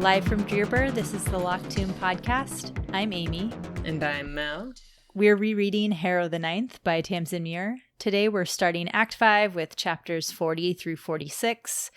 Live from Dearborn, this is the Locked Tomb podcast. I'm Amy. And I'm Mel. We're rereading Harrow the Ninth by Tamsyn Muir. Today we're starting Act 5 with chapters 40 through 46.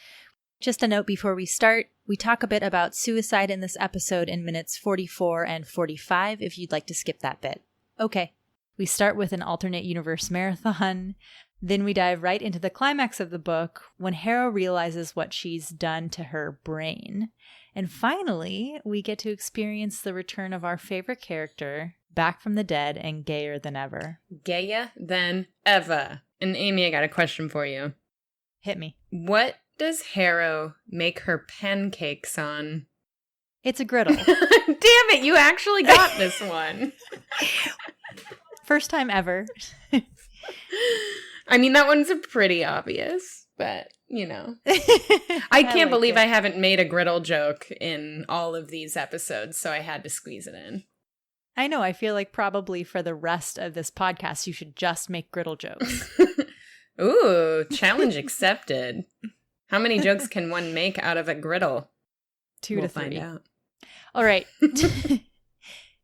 Just a note before we start, we talk a bit about suicide in this episode in minutes 44 and 45 if you'd like to skip that bit. Okay, we start with an alternate universe marathon. Then we dive right into the climax of the book when Harrow realizes what she's done to her brain. And finally, we get to experience the return of our favorite character, back from the dead and gayer than ever. Gayer than ever. And Amy, I got a question for you. Hit me. What does Harrow make her pancakes on? It's a griddle. Damn it, you actually got this one. First time ever. I mean, that one's pretty obvious, but, you know. I can't believe I haven't made a griddle joke in all of these episodes, so I had to squeeze it in. I know. I feel like probably for the rest of this podcast, you should just make griddle jokes. Ooh, challenge accepted. How many jokes can one make out of a griddle? 2 to 3. Find out. All right.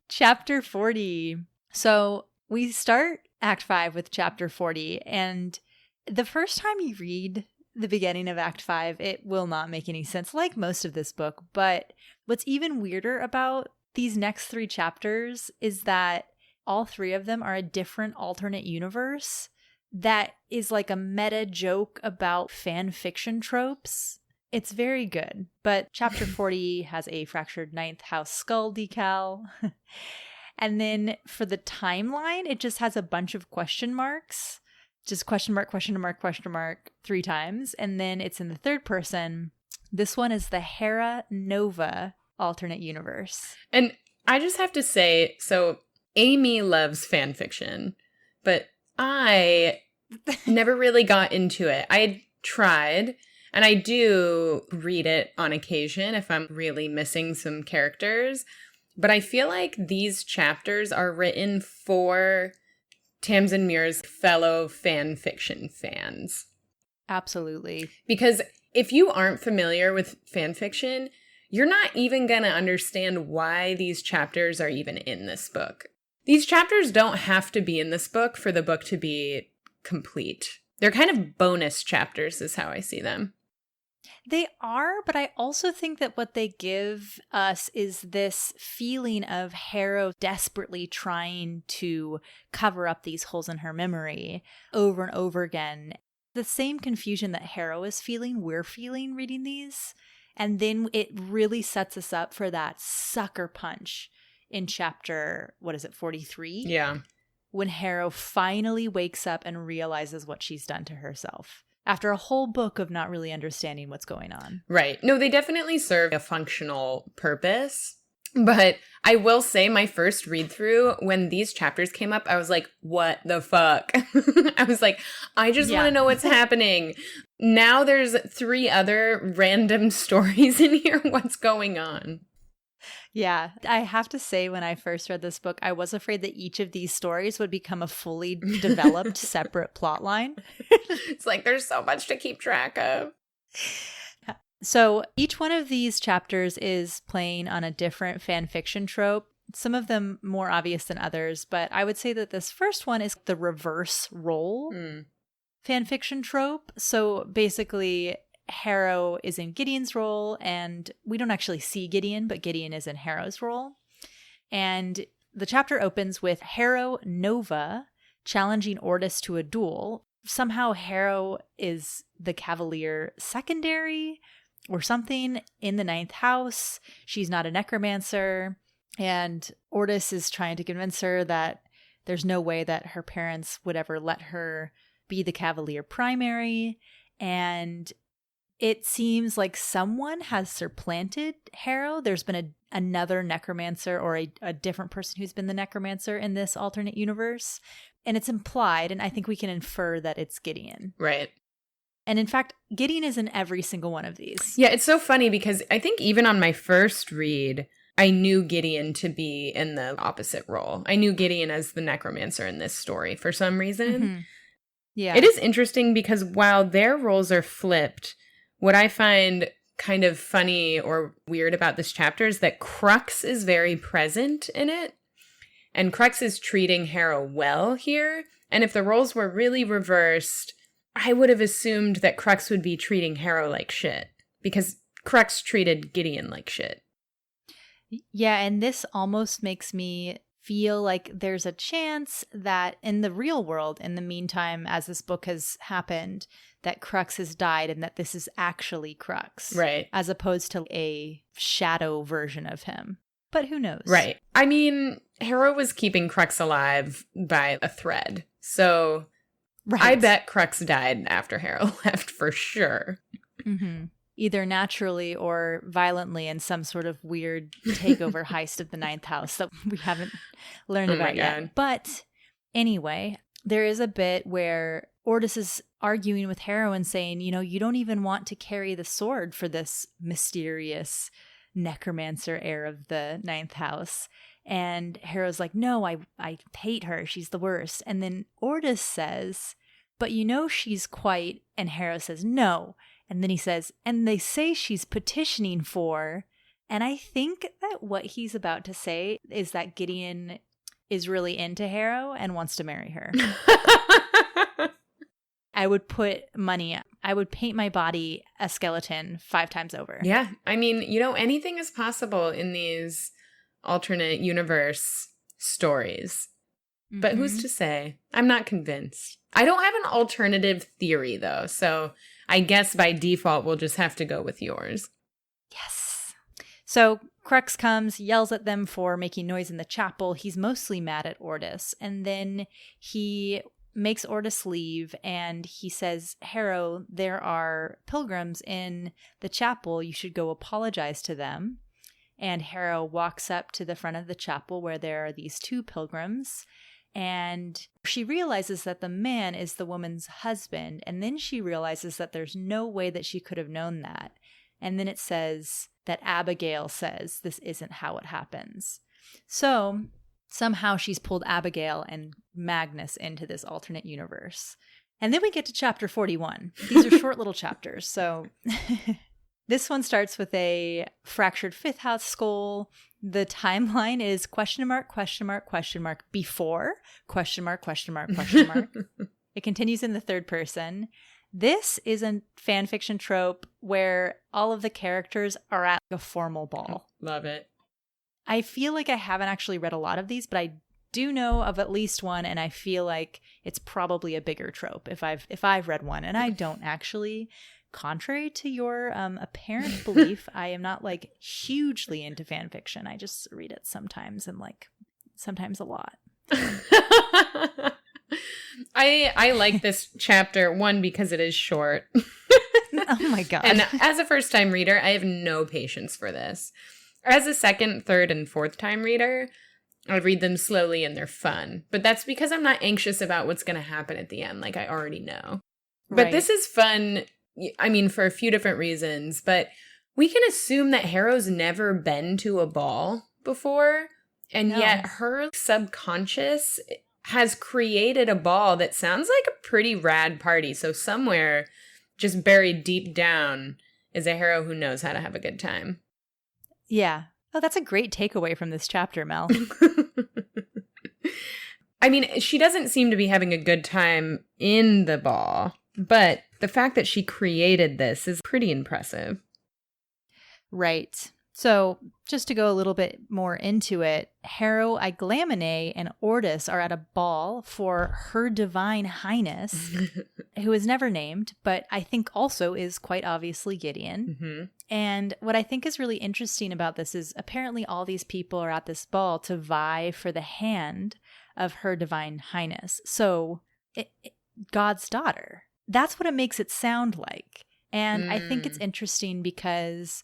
Chapter 40. So we start Act 5 with Chapter 40, and the first time you read the beginning of Act 5, it will not make any sense, like most of this book. But what's even weirder about these next 3 chapters is that all 3 of them are a different alternate universe that is like a meta joke about fan fiction tropes. It's very good. But Chapter 40 has a fractured ninth house skull decal. And then for the timeline, it just has a bunch of question marks. Just question mark, question mark, question mark 3 times. And then it's in the third person. This one is the Harrow Nova alternate universe. And I just have to say, so Amy loves fan fiction, but I never really got into it. I tried, and I do read it on occasion if I'm really missing some characters. But I feel like these chapters are written for Tamsyn Muir's fellow fan fiction fans. Absolutely. Because if you aren't familiar with fan fiction, you're not even going to understand why these chapters are even in this book. These chapters don't have to be in this book for the book to be complete. They're kind of bonus chapters is how I see them. They are, but I also think that what they give us is this feeling of Harrow desperately trying to cover up these holes in her memory over and over again. The same confusion that Harrow is feeling, we're feeling reading these. And then it really sets us up for that sucker punch in chapter, 43? Yeah. When Harrow finally wakes up and realizes what she's done to herself. After a whole book of not really understanding what's going on. Right. No, they definitely serve a functional purpose. But I will say my first read through, when these chapters came up, I was like, what the fuck? I was like, I just want to know what's happening. Now there's 3 other random stories in here. What's going on? Yeah, I have to say when I first read this book, I was afraid that each of these stories would become a fully developed separate plot line. It's like there's so much to keep track of. So each one of these chapters is playing on a different fan fiction trope, some of them more obvious than others, but I would say that this first one is the reverse role fan fiction trope. So basically, Harrow is in Gideon's role, and we don't actually see Gideon, but Gideon is in Harrow's role. And the chapter opens with Harrow Nova challenging Ortis to a duel. Somehow Harrow is the Cavalier secondary or something in the ninth house. She's not a necromancer, and Ortis is trying to convince her that there's no way that her parents would ever let her be the Cavalier primary. And it seems like someone has supplanted Harrow. There's been another necromancer or a different person who's been the necromancer in this alternate universe. And it's implied, and I think we can infer that it's Gideon. Right. And in fact, Gideon is in every single one of these. Yeah, it's so funny because I think even on my first read, I knew Gideon to be in the opposite role. I knew Gideon as the necromancer in this story for some reason. Mm-hmm. Yeah. It is interesting because while their roles are flipped, what I find kind of funny or weird about this chapter is that Crux is very present in it. And Crux is treating Harrow well here. And if the roles were really reversed, I would have assumed that Crux would be treating Harrow like shit. Because Crux treated Gideon like shit. Yeah, and this almost makes me feel like there's a chance that in the real world, in the meantime, as this book has happened, that Crux has died and that this is actually Crux. Right. As opposed to a shadow version of him. But who knows? Right. I mean, Harrow was keeping Crux alive by a thread. So right. I bet Crux died after Harrow left for sure. Mm-hmm. Either naturally or violently in some sort of weird takeover heist of the Ninth House that we haven't learned about yet. But anyway, there is a bit where Ortis is arguing with Harrow and saying, you know, you don't even want to carry the sword for this mysterious necromancer heir of the Ninth House. And Harrow's like, no, I hate her. She's the worst. And then Ortis says, but you know she's quite, and Harrow says, no. And then he says, and they say she's petitioning for, and I think that what he's about to say is that Gideon is really into Harrow and wants to marry her. I would put money, I would paint my body a skeleton 5 times over. Yeah. I mean, you know, anything is possible in these alternate universe stories. Mm-hmm. But who's to say? I'm not convinced. I don't have an alternative theory, though, so I guess by default we'll just have to go with yours. Yes. So Crux comes, yells at them for making noise in the chapel. He's mostly mad at Ortis. And then he makes Ortis leave and he says, Harrow, there are pilgrims in the chapel. You should go apologize to them. And Harrow walks up to the front of the chapel where there are these 2 pilgrims. And she realizes that the man is the woman's husband. And then she realizes that there's no way that she could have known that. And then it says that Abigail says this isn't how it happens. So somehow she's pulled Abigail and Magnus into this alternate universe. And then we get to chapter 41. These are short little chapters. So this one starts with a fractured 5th house skull. The timeline is before, It continues in the 3rd person. This is a fan fiction trope where all of the characters are at a formal ball. Love it. I feel like I haven't actually read a lot of these, but I do know of at least one, and I feel like it's probably a bigger trope if I've read one, and I don't actually. Contrary to your apparent belief, I am not like hugely into fan fiction. I just read it sometimes and like sometimes a lot. I like this chapter, 1, because it is short. Oh my God. And as a first time reader, I have no patience for this. As a 2nd, 3rd, and 4th time reader, I read them slowly and they're fun. But that's because I'm not anxious about what's going to happen at the end. Like I already know. But right. This is fun. I mean, for a few different reasons, but we can assume that Harrow's never been to a ball before, and yet her subconscious has created a ball that sounds like a pretty rad party. So somewhere, just buried deep down, is a Harrow who knows how to have a good time. Yeah. Oh, that's a great takeaway from this chapter, Mel. I mean, she doesn't seem to be having a good time in the ball, but the fact that she created this is pretty impressive. Right. So just to go a little bit more into it, Harrow, Iglamine, and Ortis are at a ball for Her Divine Highness, who is never named, but I think also is quite obviously Gideon. Mm-hmm. And what I think is really interesting about this is apparently all these people are at this ball to vie for the hand of Her Divine Highness. So God's daughter. That's what it makes it sound like. And I think it's interesting because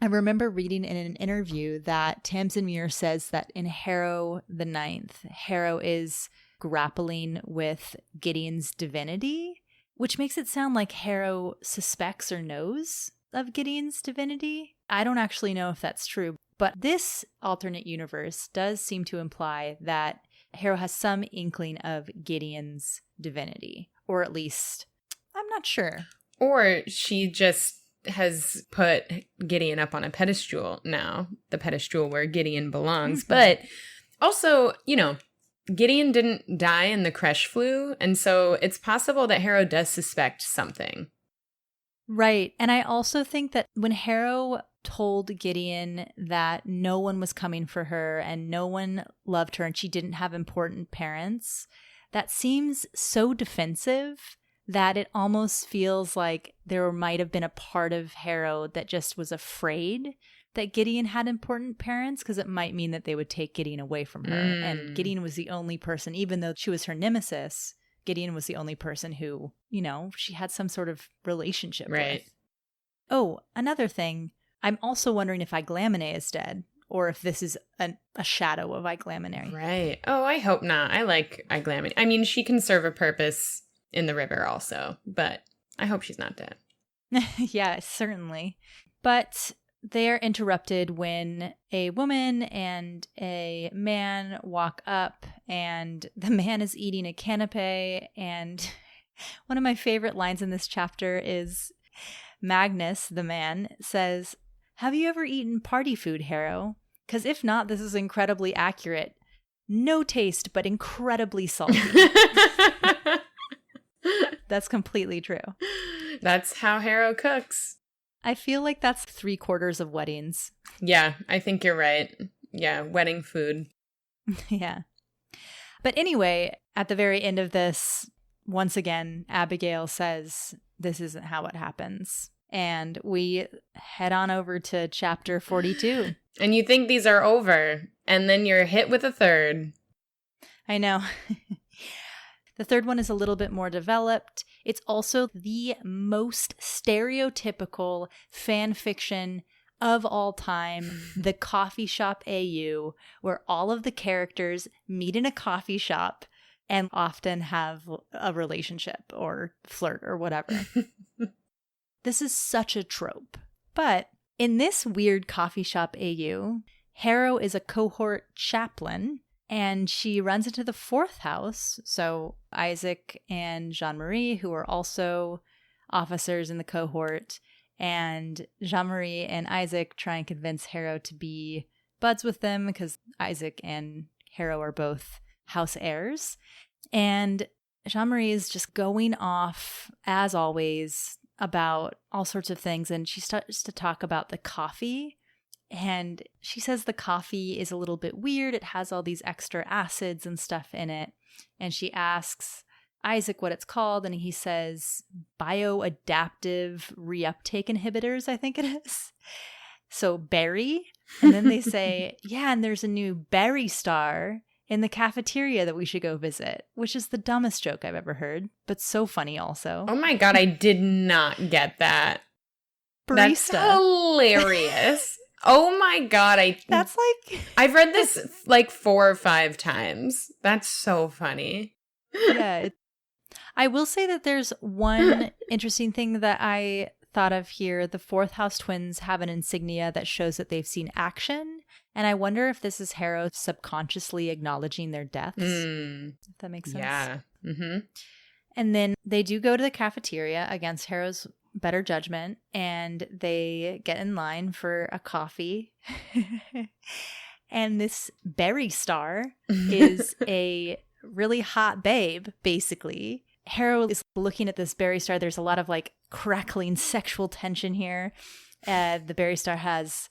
I remember reading in an interview that Tamsyn Muir says that in Harrow the Ninth, Harrow is grappling with Gideon's divinity, which makes it sound like Harrow suspects or knows of Gideon's divinity. I don't actually know if that's true, but this alternate universe does seem to imply that Harrow has some inkling of Gideon's divinity, or at least, I'm not sure. Or she just has put Gideon up on a pedestal now, the pedestal where Gideon belongs. But also, Gideon didn't die in the Kresh flu, and so it's possible that Harrow does suspect something. Right. And I also think that when Harrow told Gideon that no one was coming for her and no one loved her and she didn't have important parents, that seems so defensive that it almost feels like there might have been a part of Harrow that just was afraid that Gideon had important parents, because it might mean that they would take Gideon away from her. And Gideon was the only person, even though she was her nemesis, Gideon was the only person who, she had some sort of relationship with. Oh, another thing. I'm also wondering if Iglamine is dead, or if this is a shadow of Iglamine. Right. Oh, I hope not. I like Iglamine. I mean, she can serve a purpose in the river also, but I hope she's not dead. Yeah, certainly. But they're interrupted when a woman and a man walk up, and the man is eating a canapé. And one of my favorite lines in this chapter is Magnus, the man, says, "Have you ever eaten party food, Harrow? Because if not, this is incredibly accurate. No taste, but incredibly salty." That's completely true. That's how Harrow cooks. I feel like that's 3/4 of weddings. Yeah, I think you're right. Yeah, wedding food. Yeah. But anyway, at the very end of this, once again, Abigail says, "This isn't how it happens." And we head on over to chapter 42. And you think these are over, and then you're hit with a third. I know. The third one is a little bit more developed. It's also the most stereotypical fan fiction of all time, the coffee shop AU, where all of the characters meet in a coffee shop and often have a relationship or flirt or whatever. This is such a trope. But in this weird coffee shop AU, Harrow is a cohort chaplain, and she runs into the fourth house. So Isaac and Jean-Marie, who are also officers in the cohort, and Jean-Marie and Isaac try and convince Harrow to be buds with them because Isaac and Harrow are both house heirs. And Jean-Marie is just going off, as always, about all sorts of things. And she starts to talk about the coffee. And she says the coffee is a little bit weird. It has all these extra acids and stuff in it. And she asks Isaac what it's called. And he says bioadaptive reuptake inhibitors, I think it is. So berry. And then they say, yeah, and there's a new berry star in the cafeteria that we should go visit, which is the dumbest joke I've ever heard, but so funny also. Oh my God, I did not get that. Barista. That's hilarious. Oh my God, That's like... I've read this like 4 or 5 times. That's so funny. Yeah. I will say that there's one interesting thing that I thought of here. The fourth house twins have an insignia that shows that they've seen action. And I wonder if this is Harrow subconsciously acknowledging their deaths. If that makes sense. Yeah. Mm-hmm. And then they do go to the cafeteria against Harrow's better judgment, and they get in line for a coffee. And this berry star is a really hot babe, basically. Harrow is looking at this berry star. There's a lot of like crackling sexual tension here. The berry star has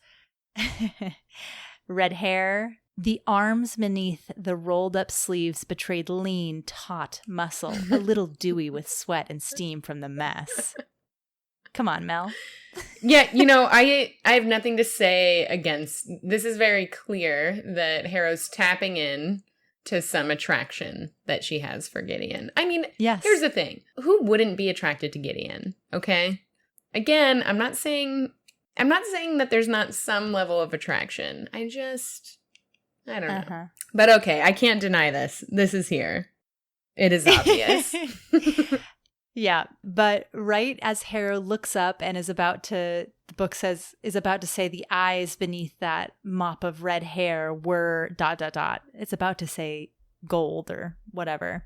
red hair. The arms beneath the rolled up sleeves betrayed lean, taut muscle, a little dewy with sweat and steam from the mess. Come on, Mel. Yeah, I have nothing to say against. This is very clear that Harrow's tapping in to some attraction that she has for Gideon. I mean, yes. Here's the thing. Who wouldn't be attracted to Gideon? Okay? Again, I'm not saying that there's not some level of attraction. I don't know. But okay, I can't deny this. This is here. It is obvious. Yeah, but right as Harrow looks up and is about to say the eyes beneath that mop of red hair were ... It's about to say gold or whatever.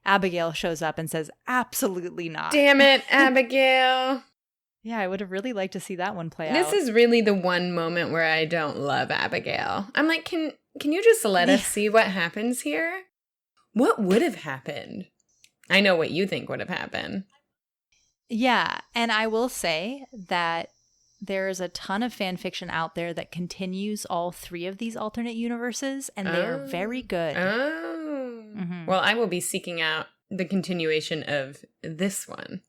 Abigail shows up and says, absolutely not. Damn it, Abigail. Yeah, I would have really liked to see that one play out. This is really the one moment where I don't love Abigail. I'm like, can you just let us see what happens here? What would have happened? I know what you think would have happened. Yeah, and I will say that there is a ton of fan fiction out there that continues all three of these alternate universes, and they are very good. Oh. Mm-hmm. Well, I will be seeking out the continuation of this one.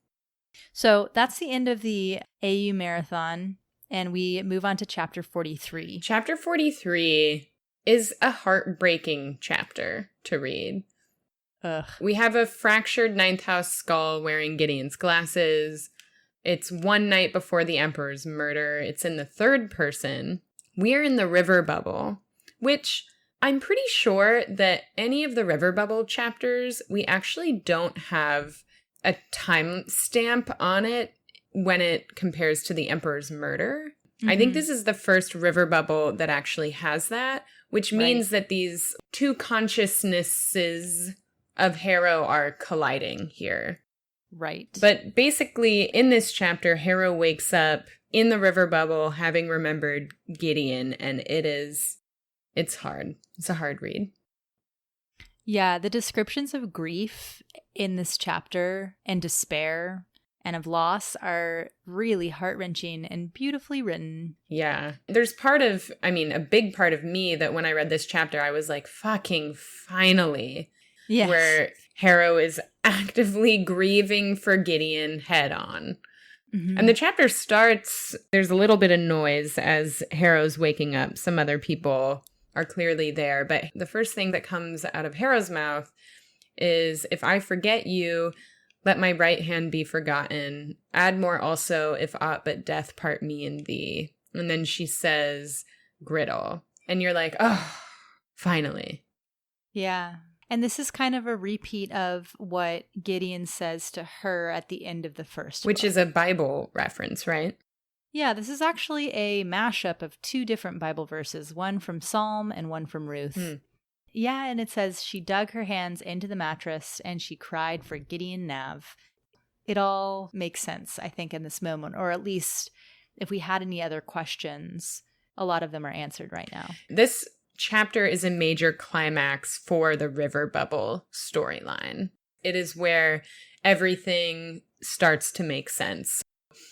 So that's the end of the AU Marathon, and we move on to Chapter 43. Chapter 43 is a heartbreaking chapter to read. Ugh. We have a fractured Ninth House skull wearing Gideon's glasses. It's one night before the Emperor's murder. It's in the third person. We're in the river bubble, which I'm pretty sure that any of the river bubble chapters, we actually don't have a time stamp on it when it compares to the Emperor's murder. Mm-hmm. I think this is the first river bubble that actually has that, which means that these two consciousnesses of Harrow are colliding here. Right. But basically, in this chapter, Harrow wakes up in the river bubble having remembered Gideon, and it's hard. It's a hard read. Yeah, the descriptions of grief in this chapter and despair and of loss are really heart-wrenching and beautifully written. Yeah. There's a big part of me that when I read this chapter, I was like, fucking finally. Yes. Where Harrow is actively grieving for Gideon head on. Mm-hmm. And the chapter starts, there's a little bit of noise as Harrow's waking up. Some other people are clearly there. But the first thing that comes out of Harrow's mouth is, if I forget you, let my right hand be forgotten. Add more also, if aught but death part me and thee. And then she says, griddle. And you're like, oh, finally. Yeah. And this is kind of a repeat of what Gideon says to her at the end of the first book. Which is a Bible reference, right? Yeah, this is actually a mashup of two different Bible verses, one from Psalm and one from Ruth. Yeah, and it says, she dug her hands into the mattress and she cried for Gideon Nav. It all makes sense, I think, in this moment, or at least if we had any other questions, a lot of them are answered right now. This chapter is a major climax for the river bubble storyline. It is where everything starts to make sense.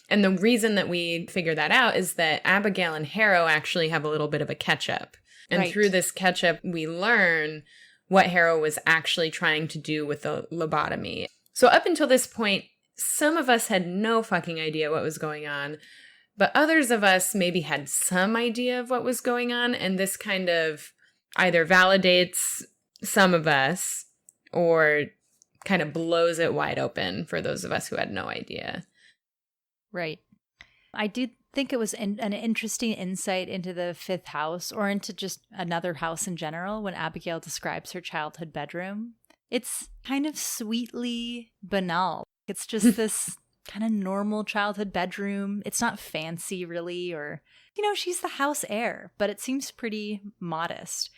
And the reason that we figure that out is that Abigail and Harrow actually have a little bit of a catch-up. And through this catch-up, we learn what Harrow was actually trying to do with the lobotomy. So up until this point, some of us had no fucking idea what was going on. But others of us maybe had some idea of what was going on, and this kind of either validates some of us or kind of blows it wide open for those of us who had no idea. Right. I do think it was an interesting insight into the fifth house, or into just another house in general, when Abigail describes her childhood bedroom. It's kind of sweetly banal. It's just this kind of normal childhood bedroom. It's not fancy really, or, she's the house heir, but it seems pretty modest.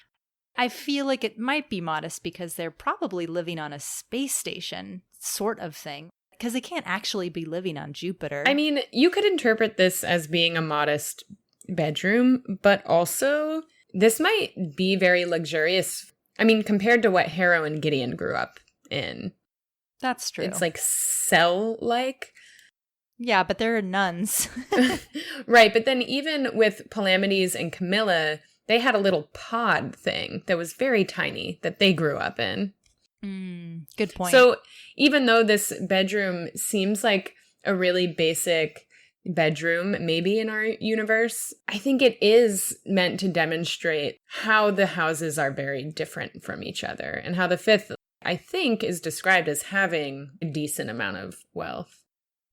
I feel like it might be modest because they're probably living on a space station sort of thing, because they can't actually be living on Jupiter. I mean, you could interpret this as being a modest bedroom, but also this might be very luxurious. I mean, compared to what Harrow and Gideon grew up in. That's true. It's like cell-like. Yeah, but there are nuns. Right, but then even with Palamedes and Camilla, they had a little pod thing that was very tiny that they grew up in. Good point. So even though this bedroom seems like a really basic bedroom, maybe in our universe, I think it is meant to demonstrate how the houses are very different from each other, and how the fifth, I think, is described as having a decent amount of wealth.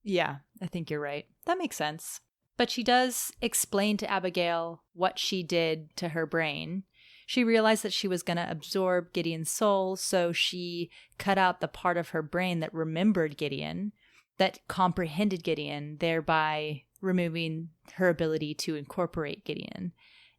Yeah, I think you're right. That makes sense. But she does explain to Abigail what she did to her brain. She realized that she was going to absorb Gideon's soul, so she cut out the part of her brain that remembered Gideon, that comprehended Gideon, thereby removing her ability to incorporate Gideon.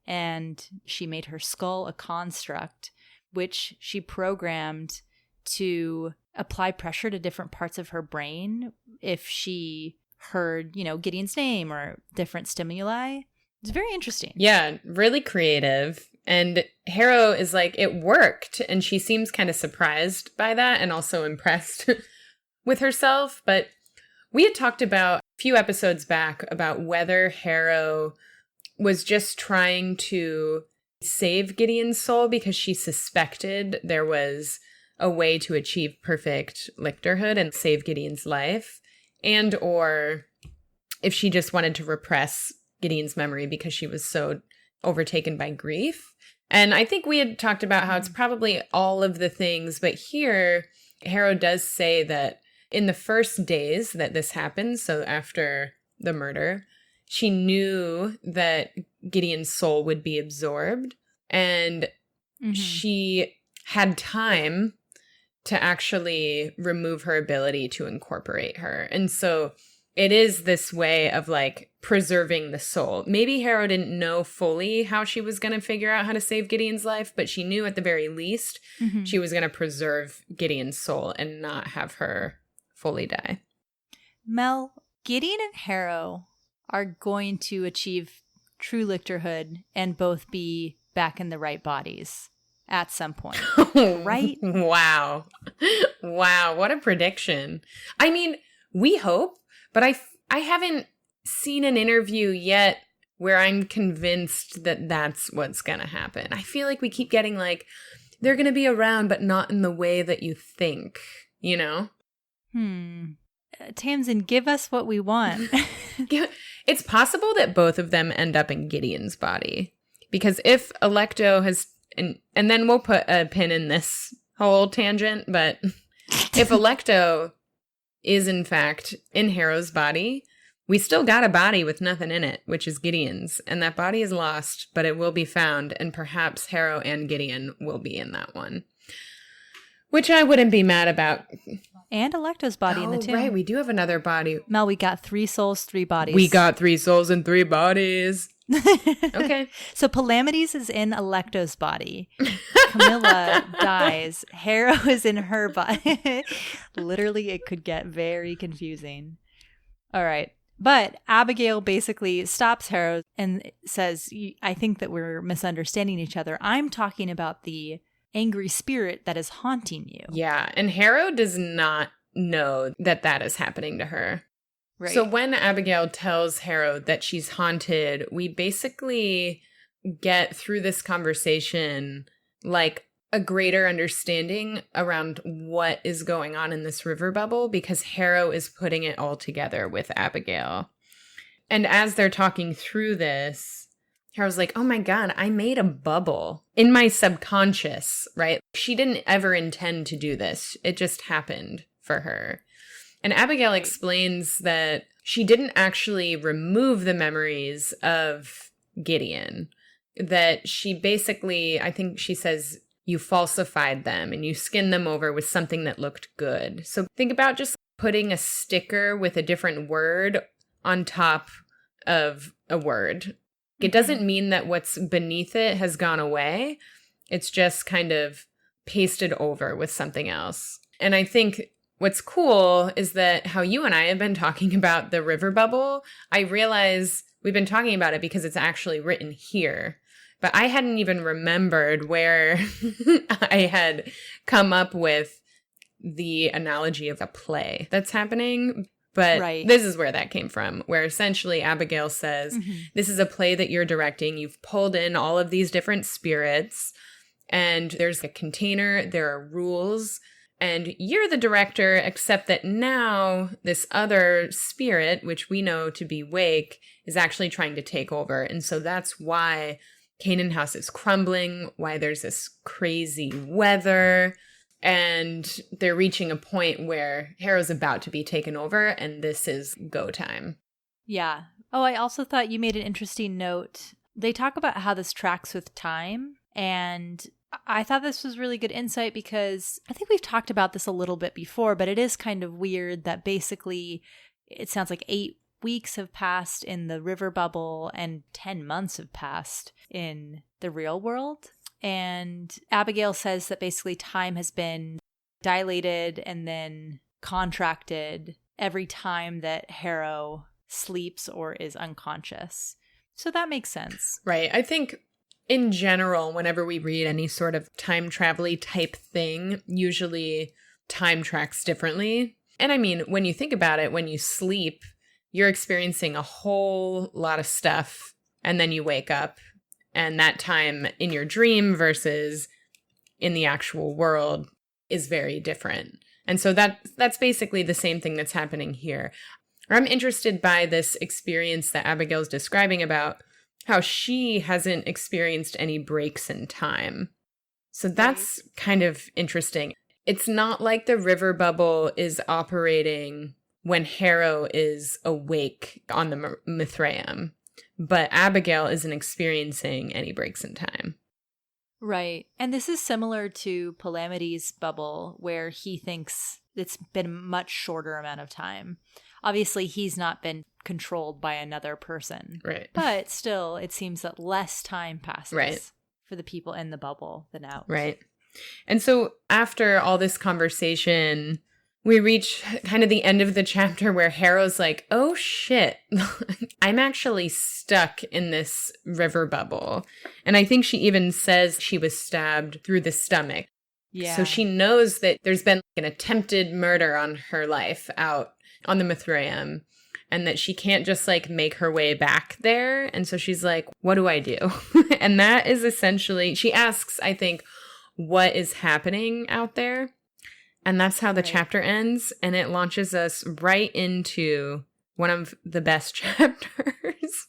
And she made her skull a construct, which she programmed to apply pressure to different parts of her brain if she heard, Gideon's name or different stimuli. It's very interesting. Yeah, really creative. And Harrow is like, it worked. And she seems kind of surprised by that and also impressed with herself. But we had talked about a few episodes back about whether Harrow was just trying to save Gideon's soul because she suspected there was a way to achieve perfect lictorhood and save Gideon's life, and or if she just wanted to repress Gideon's memory because she was so overtaken by grief. And I think we had talked about how it's probably all of the things, but here Harrow does say that in the first days that this happened, so after the murder, she knew that Gideon's soul would be absorbed, and she had time to actually remove her ability to incorporate her. And so it is this way of like preserving the soul. Maybe Harrow didn't know fully how she was going to figure out how to save Gideon's life, but she knew at the very least she was going to preserve Gideon's soul and not have her fully die. Mel, Gideon and Harrow are going to achieve true lictorhood and both be back in the right bodies at some point, right? Wow. Wow, what a prediction. I mean, we hope, but I haven't seen an interview yet where I'm convinced that that's what's going to happen. I feel like we keep getting like, they're going to be around, but not in the way that you think, you know? Tamsyn, give us what we want. It's possible that both of them end up in Gideon's body. Because if Alecto has... And then we'll put a pin in this whole tangent, but if Alecto is in fact in Harrow's body, we still got a body with nothing in it, which is Gideon's. And that body is lost, but it will be found, and perhaps Harrow and Gideon will be in that one. Which I wouldn't be mad about. And Alecto's body in the tomb. Right, we do have another body. Mel, we got 3 souls, 3 bodies. We got 3 souls and 3 bodies. Okay. So Palamedes is in Alecto's body. Camilla dies. Harrow is in her body. Literally, it could get very confusing. All right. But Abigail basically stops Harrow and says, I think that we're misunderstanding each other. I'm talking about the angry spirit that is haunting you. Yeah, and Harrow does not know that that is happening to her. Right. So when Abigail tells Harrow that she's haunted, we basically get through this conversation like a greater understanding around what is going on in this river bubble, because Harrow is putting it all together with Abigail. And as they're talking through this, Harrow's like, oh my God, I made a bubble in my subconscious, right? She didn't ever intend to do this. It just happened for her. And Abigail explains that she didn't actually remove the memories of Gideon, that she basically, I think she says, you falsified them and you skinned them over with something that looked good. So think about just putting a sticker with a different word on top of a word. It doesn't mean that what's beneath it has gone away. It's just kind of pasted over with something else. And I think what's cool is that how you and I have been talking about the river bubble, I realize we've been talking about it because it's actually written here. But I hadn't even remembered where I had come up with the analogy of a play that's happening. But This is where that came from, where essentially Abigail says, this is a play that you're directing. You've pulled in all of these different spirits, and there's a container, there are rules, and you're the director, except that now this other spirit, which we know to be Wake, is actually trying to take over. And so that's why Canaan House is crumbling, why there's this crazy weather. And they're reaching a point where Harrow's about to be taken over, and this is go time. Yeah. Oh, I also thought you made an interesting note. They talk about how this tracks with time, and I thought this was really good insight because I think we've talked about this a little bit before, but it is kind of weird that basically it sounds like 8 weeks have passed in the river bubble and 10 months have passed in the real world. And Abigail says that basically time has been dilated and then contracted every time that Harrow sleeps or is unconscious. So that makes sense. Right. I think in general, whenever we read any sort of time travel-y type thing, usually time tracks differently. And I mean, when you think about it, when you sleep, you're experiencing a whole lot of stuff, and then you wake up, and that time in your dream versus in the actual world is very different. And so that's basically the same thing that's happening here. I'm interested by this experience that Abigail's describing about how she hasn't experienced any breaks in time. So that's kind of interesting. It's not like the river bubble is operating when Harrow is awake on the Mithraeum, but Abigail isn't experiencing any breaks in time. Right. And this is similar to Palamity's bubble, where he thinks it's been a much shorter amount of time. Obviously, he's not been controlled by another person. Right. But still, it seems that less time passes for the people in the bubble than out. Right. And so after all this conversation, we reach kind of the end of the chapter where Harrow's like, oh shit, I'm actually stuck in this river bubble. And I think she even says she was stabbed through the stomach. Yeah. So she knows that there's been an attempted murder on her life out on the Mithraeum, and that she can't just like make her way back there. And so she's like, what do I do? And that is essentially, she asks, I think, what is happening out there? And that's how the chapter ends. And it launches us right into one of the best chapters.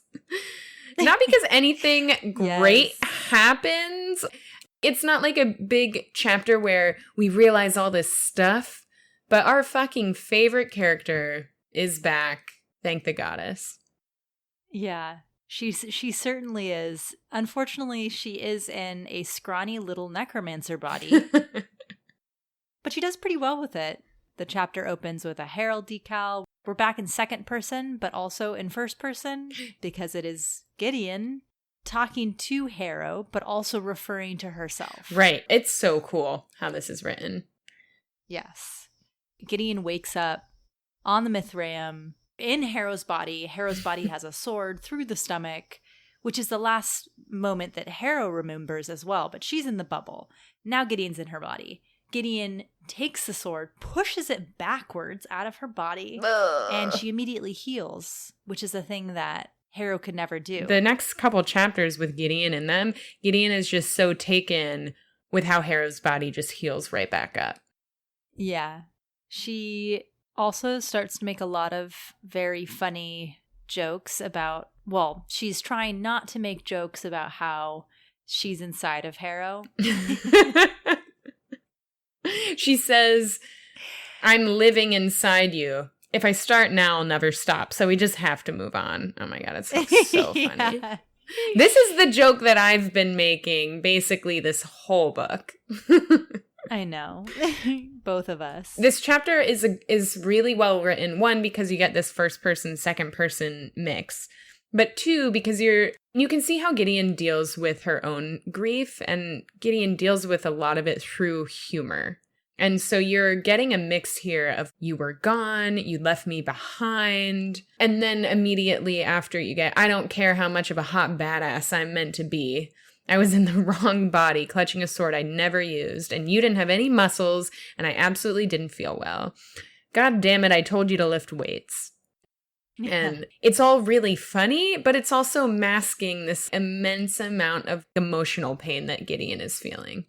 Not because anything great happens. It's not like a big chapter where we realize all this stuff. But our fucking favorite character is back. Thank the goddess. Yeah, she certainly is. Unfortunately, she is in a scrawny little necromancer body. But she does pretty well with it. The chapter opens with a herald decal. We're back in second person, but also in first person, because it is Gideon talking to Harrow, but also referring to herself. Right. It's so cool how this is written. Yes. Gideon wakes up on the Mithraeum in Harrow's body. Harrow's body has a sword through the stomach, which is the last moment that Harrow remembers as well, but she's in the bubble. Now Gideon's in her body. Gideon takes the sword, pushes it backwards out of her body, and she immediately heals, which is a thing that Harrow could never do. The next couple chapters with Gideon in them, Gideon is just so taken with how Harrow's body just heals right back up. Yeah. She also starts to make a lot of very funny jokes about, well, she's trying not to make jokes about how she's inside of Harrow. She says, I'm living inside you. If I start now, I'll never stop. So we just have to move on. Oh my God, it's so funny. Yeah. This is the joke that I've been making basically this whole book. I know. Both of us. This chapter is really well written. One, because you get this first person, second person mix. But two, because you can see how Gideon deals with her own grief, and Gideon deals with a lot of it through humor. And so you're getting a mix here of you were gone, you left me behind, and then immediately after you get, I don't care how much of a hot badass I'm meant to be. I was in the wrong body, clutching a sword I never used, and you didn't have any muscles, and I absolutely didn't feel well. God damn it, I told you to lift weights. Yeah. And it's all really funny, but it's also masking this immense amount of emotional pain that Gideon is feeling.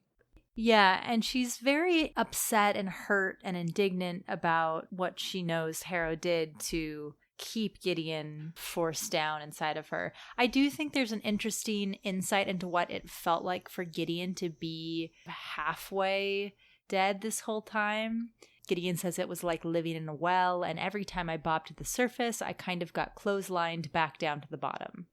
Yeah, and she's very upset and hurt and indignant about what she knows Harrow did to keep Gideon forced down inside of her. I do think there's an interesting insight into what it felt like for Gideon to be halfway dead this whole time. Gideon says it was like living in a well, and every time I bobbed to the surface, I kind of got clotheslined back down to the bottom.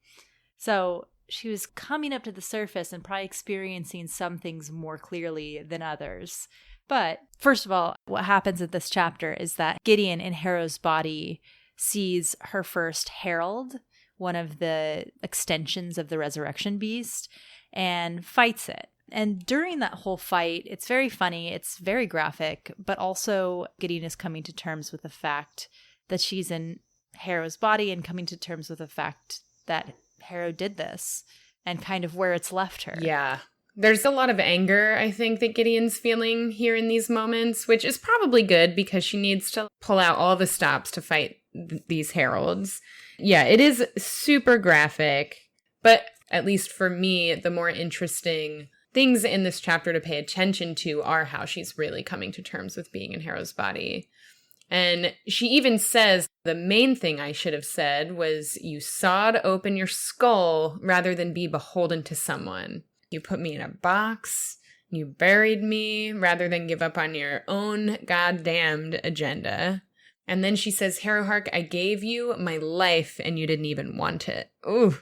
So she was coming up to the surface and probably experiencing some things more clearly than others. But first of all, what happens in this chapter is that Gideon in Harrow's body sees her first herald, one of the extensions of the resurrection beast, and fights it. And during that whole fight, it's very funny, it's very graphic, but also Gideon is coming to terms with the fact that she's in Harrow's body and coming to terms with the fact that Harrow did this and kind of where it's left her. Yeah. There's a lot of anger, I think, that Gideon's feeling here in these moments, which is probably good because she needs to pull out all the stops to fight these heralds. Yeah, it is super graphic, but at least for me, the more interesting things in this chapter to pay attention to are how she's really coming to terms with being in Harrow's body. And she even says, the main thing I should have said was, you sawed open your skull rather than be beholden to someone. You put me in a box. You buried me rather than give up on your own goddamned agenda. And then she says, Harrowhark, I gave you my life and you didn't even want it. Ooh.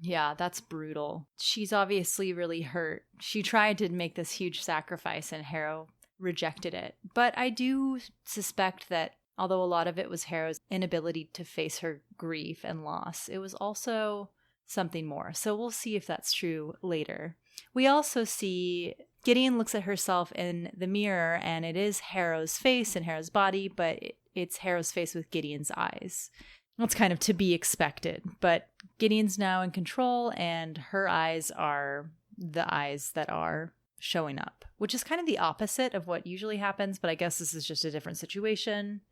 Yeah, that's brutal. She's obviously really hurt. She tried to make this huge sacrifice and Harrow rejected it. But I do suspect that although a lot of it was Harrow's inability to face her grief and loss, it was also something more. So we'll see if that's true later. We also see Gideon looks at herself in the mirror and it is Harrow's face and Harrow's body, but it's Harrow's face with Gideon's eyes. That's kind of to be expected, but Gideon's now in control and her eyes are the eyes that are showing up, which is kind of the opposite of what usually happens, but I guess this is just a different situation.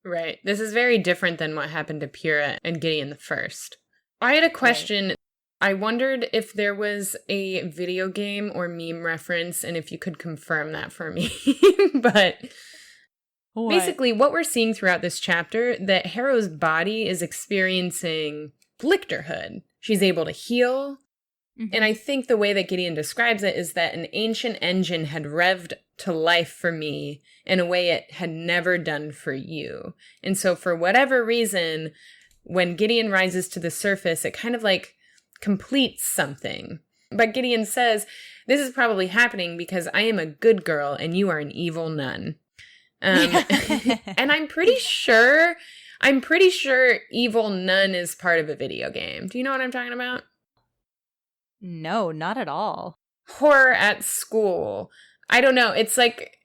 Right. This is very different than what happened to Pyrrha and Gideon the First. I had a question. Right. I wondered if there was a video game or meme reference and if you could confirm that for me. But basically what we're seeing throughout this chapter, that Harrow's body is experiencing lictorhood. She's able to heal. Mm-hmm. And I think the way that Gideon describes it is that an ancient engine had revved to life for me in a way it had never done for you. And so for whatever reason, when Gideon rises to the surface, it kind of like completes something. But Gideon says, this is probably happening because I am a good girl and you are an evil nun. And I'm pretty sure evil nun is part of a video game. Do you know what I'm talking about? No, not at all. Horror at School. I don't know. It's like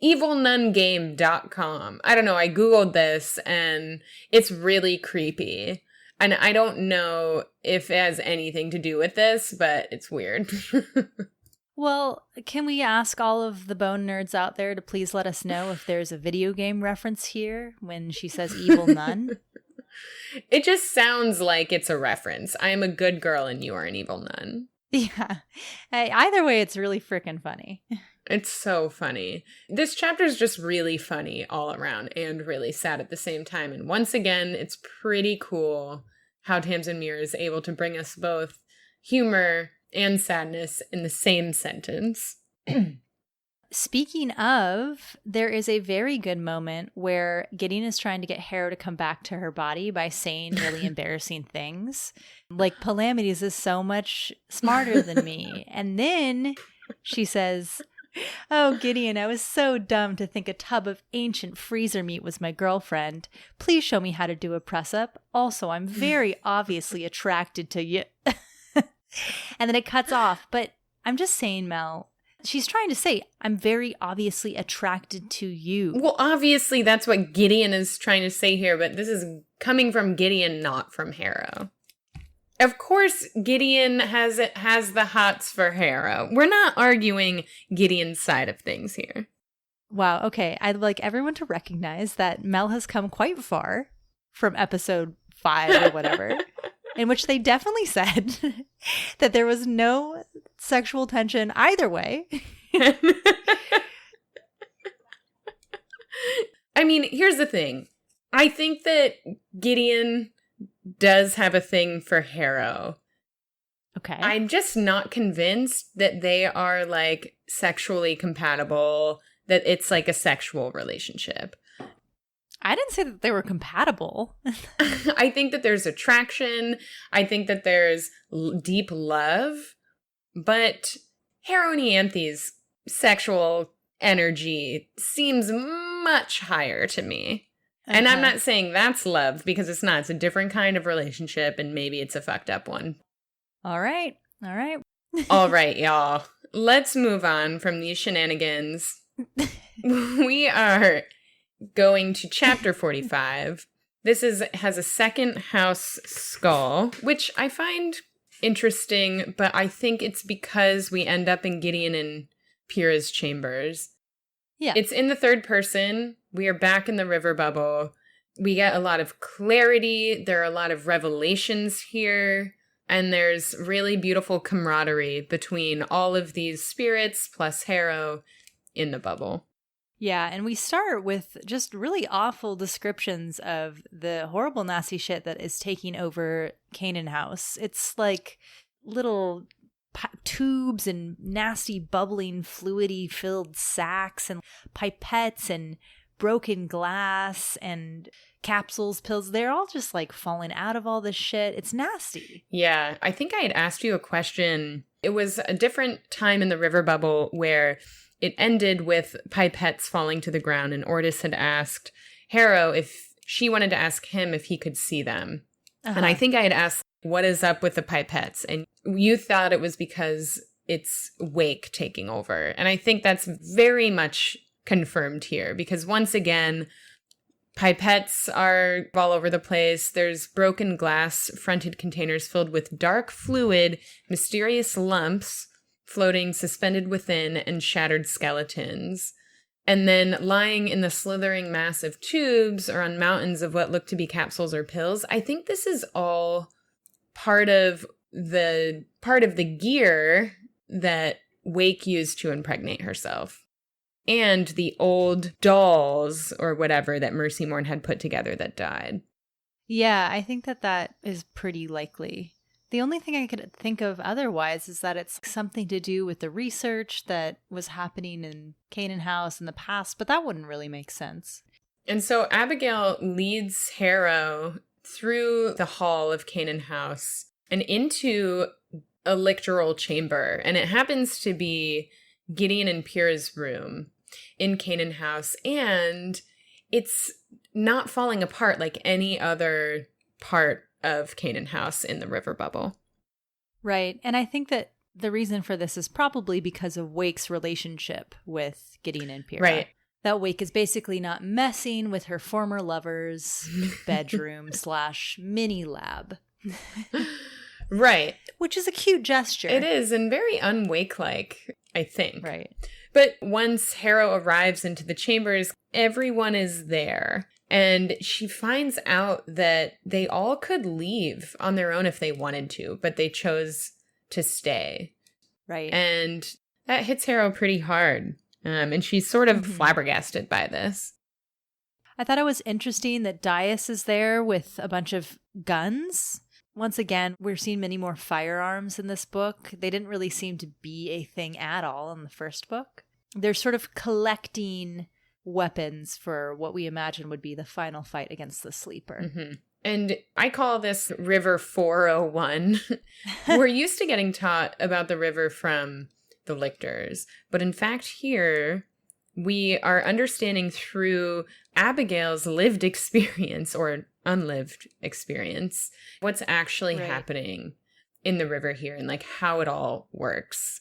evilnungame.com. I don't know. I Googled this and it's really creepy. And I don't know if it has anything to do with this, but it's weird. Well, can we ask all of the bone nerds out there to please let us know if there's a video game reference here when she says evil nun? It just sounds like it's a reference. I am a good girl and you are an evil nun. Yeah. Either way, it's really freaking funny. It's so funny. This chapter is just really funny all around and really sad at the same time. And once again, it's pretty cool how Tamsyn Muir is able to bring us both humor and sadness in the same sentence. Speaking of, there is a very good moment where Gideon is trying to get Harrow to come back to her body by saying really embarrassing things. Like, Palamedes is so much smarter than me. And then she says, oh, Gideon, I was so dumb to think a tub of ancient freezer meat was my girlfriend. Please show me how to do a press-up. Also, I'm very obviously attracted to you. And then it cuts off. But I'm just saying, Mel, she's trying to say, I'm very obviously attracted to you. Well, obviously, that's what Gideon is trying to say here, but this is coming from Gideon, not from Harrow. Of course, Gideon has the hots for Harrow. We're not arguing Gideon's side of things here. Wow, okay. I'd like everyone to recognize that Mel has come quite far from episode 5 or whatever, in which they definitely said that there was no sexual tension either way. I mean, here's the thing. I think that Gideon does have a thing for Harrow. Okay. I'm just not convinced that they are like sexually compatible, that it's like a sexual relationship. I didn't say that they were compatible. I think that there's attraction. I think that there's deep love. But Harrow and Ianthe's sexual energy seems much higher to me. And I'm not saying that's love, because it's not. It's a different kind of relationship, and maybe it's a fucked up one. All right. All right, y'all. Let's move on from these shenanigans. We are going to chapter 45. This has a second house skull, which I find interesting, but I think it's because we end up in Gideon and Pyrrha's chambers. Yeah. It's in the third person. We are back in the river bubble. We get a lot of clarity. There are a lot of revelations here. And there's really beautiful camaraderie between all of these spirits plus Harrow in the bubble. Yeah, and we start with just really awful descriptions of the horrible, nasty shit that is taking over Canaan House. It's like little tubes and nasty, bubbling, fluidy filled sacks and pipettes and broken glass and capsules, pills. They're all just like falling out of all this shit. It's nasty. Yeah, I think I had asked you a question. It was a different time in the river bubble where it ended with pipettes falling to the ground, and Ortis had asked Harrow if she wanted to ask him if he could see them. And I think I had asked, what is up with the pipettes? And you thought it was because it's Wake taking over. And I think that's very much confirmed here, because once again, pipettes are all over the place. There's broken glass fronted containers filled with dark fluid, mysterious lumps floating suspended within, and shattered skeletons. And then lying in the slithering mass of tubes or on mountains of what look to be capsules or pills. I think this is all part of the gear that Wake used to impregnate herself. And the old dolls or whatever that Mercy Morn had put together that died. Yeah, I think that is pretty likely. The only thing I could think of otherwise is that it's something to do with the research that was happening in Canaan House in the past, but that wouldn't really make sense. And so Abigail leads Harrow through the hall of Canaan House and into a lictoral chamber. And it happens to be Gideon and Pyrrha's room in Canaan House. And it's not falling apart like any other part of Canaan House in the river bubble. Right. And I think that the reason for this is probably because of Wake's relationship with Gideon and Pyrrha. Right. That Wake is basically not messing with her former lover's bedroom / mini lab. Right. Which is a cute gesture. It is, and very un-Wake-like, I think. Right. But once Harrow arrives into the chambers, everyone is there. And she finds out that they all could leave on their own if they wanted to, but they chose to stay. Right. And that hits Harrow pretty hard. And she's sort of flabbergasted by this. I thought it was interesting that Dias is there with a bunch of guns. Once again, we're seeing many more firearms in this book. They didn't really seem to be a thing at all in the first book. They're sort of collecting weapons for what we imagine would be the final fight against the Sleeper. Mm-hmm. And I call this River 401. We're used to getting taught about the river from the lictors, but in fact here we are understanding through Abigail's lived experience or unlived experience what's actually happening in the river here and like how it all works.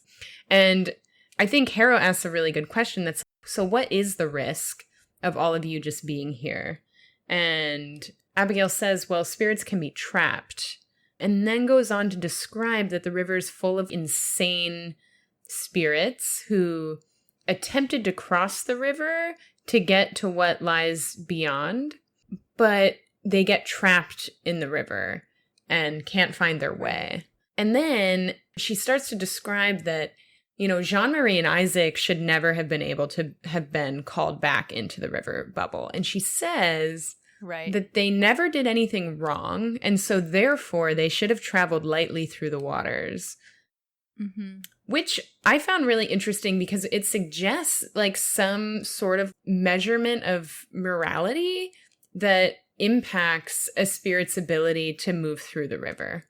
And I think Harrow asks a really good question that's, so what is the risk of all of you just being here? And Abigail says, well, spirits can be trapped, and then goes on to describe that the river is full of insane spirits who attempted to cross the river to get to what lies beyond, but they get trapped in the river and can't find their way. And then she starts to describe that, you know, Jean-Marie and Isaac should never have been able to have been called back into the river bubble. And she says that they never did anything wrong, and so therefore they should have traveled lightly through the waters. Mm-hmm. Which I found really interesting because it suggests like some sort of measurement of morality that impacts a spirit's ability to move through the river.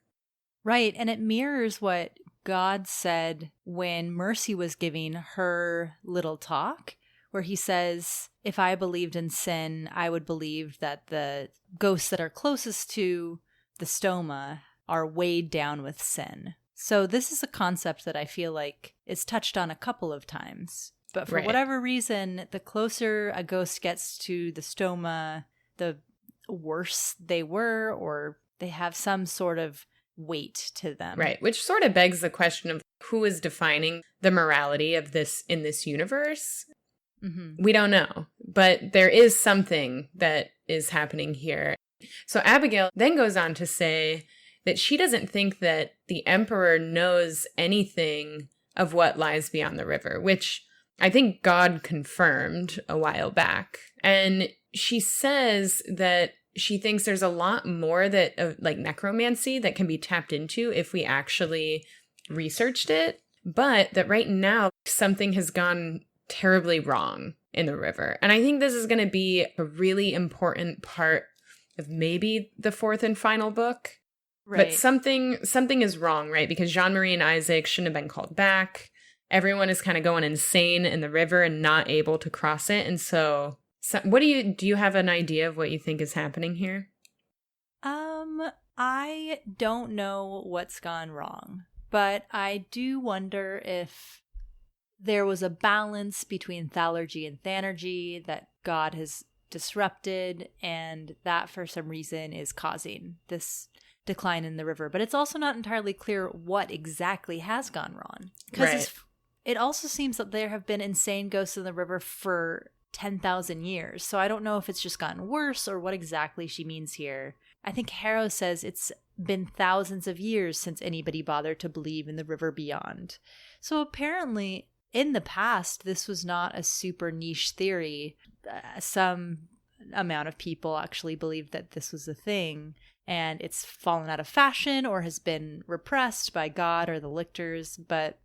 Right, and it mirrors what God said when Mercy was giving her little talk, where he says, if I believed in sin, I would believe that the ghosts that are closest to the stoma are weighed down with sin. So this is a concept that I feel like is touched on a couple of times, but for whatever reason, the closer a ghost gets to the stoma, the worse they were, or they have some sort of weight to them. Right, which sort of begs the question of who is defining the morality of this in this universe. Mm-hmm. We don't know, but there is something that is happening here. So Abigail then goes on to say that she doesn't think that the emperor knows anything of what lies beyond the river, which I think God confirmed a while back. And she says that she thinks there's a lot more that like necromancy that can be tapped into if we actually researched it, but that right now something has gone terribly wrong in the river. And I think this is going to be a really important part of maybe the fourth and final book. Right. But something is wrong, right? Because Jean-Marie and Isaac shouldn't have been called back. Everyone is kind of going insane in the river and not able to cross it. And so what do you have an idea of what you think is happening here? I don't know what's gone wrong, but I do wonder if there was a balance between thalergy and thanergy that God has disrupted, and that for some reason is causing this decline in the river. But it's also not entirely clear what exactly has gone wrong. Because it also seems that there have been insane ghosts in the river for 10,000 years. So I don't know if it's just gotten worse or what exactly she means here. I think Harrow says it's been thousands of years since anybody bothered to believe in the river beyond. So apparently, in the past, this was not a super niche theory. Some amount of people actually believed that this was a thing, and it's fallen out of fashion or has been repressed by God or the lictors. But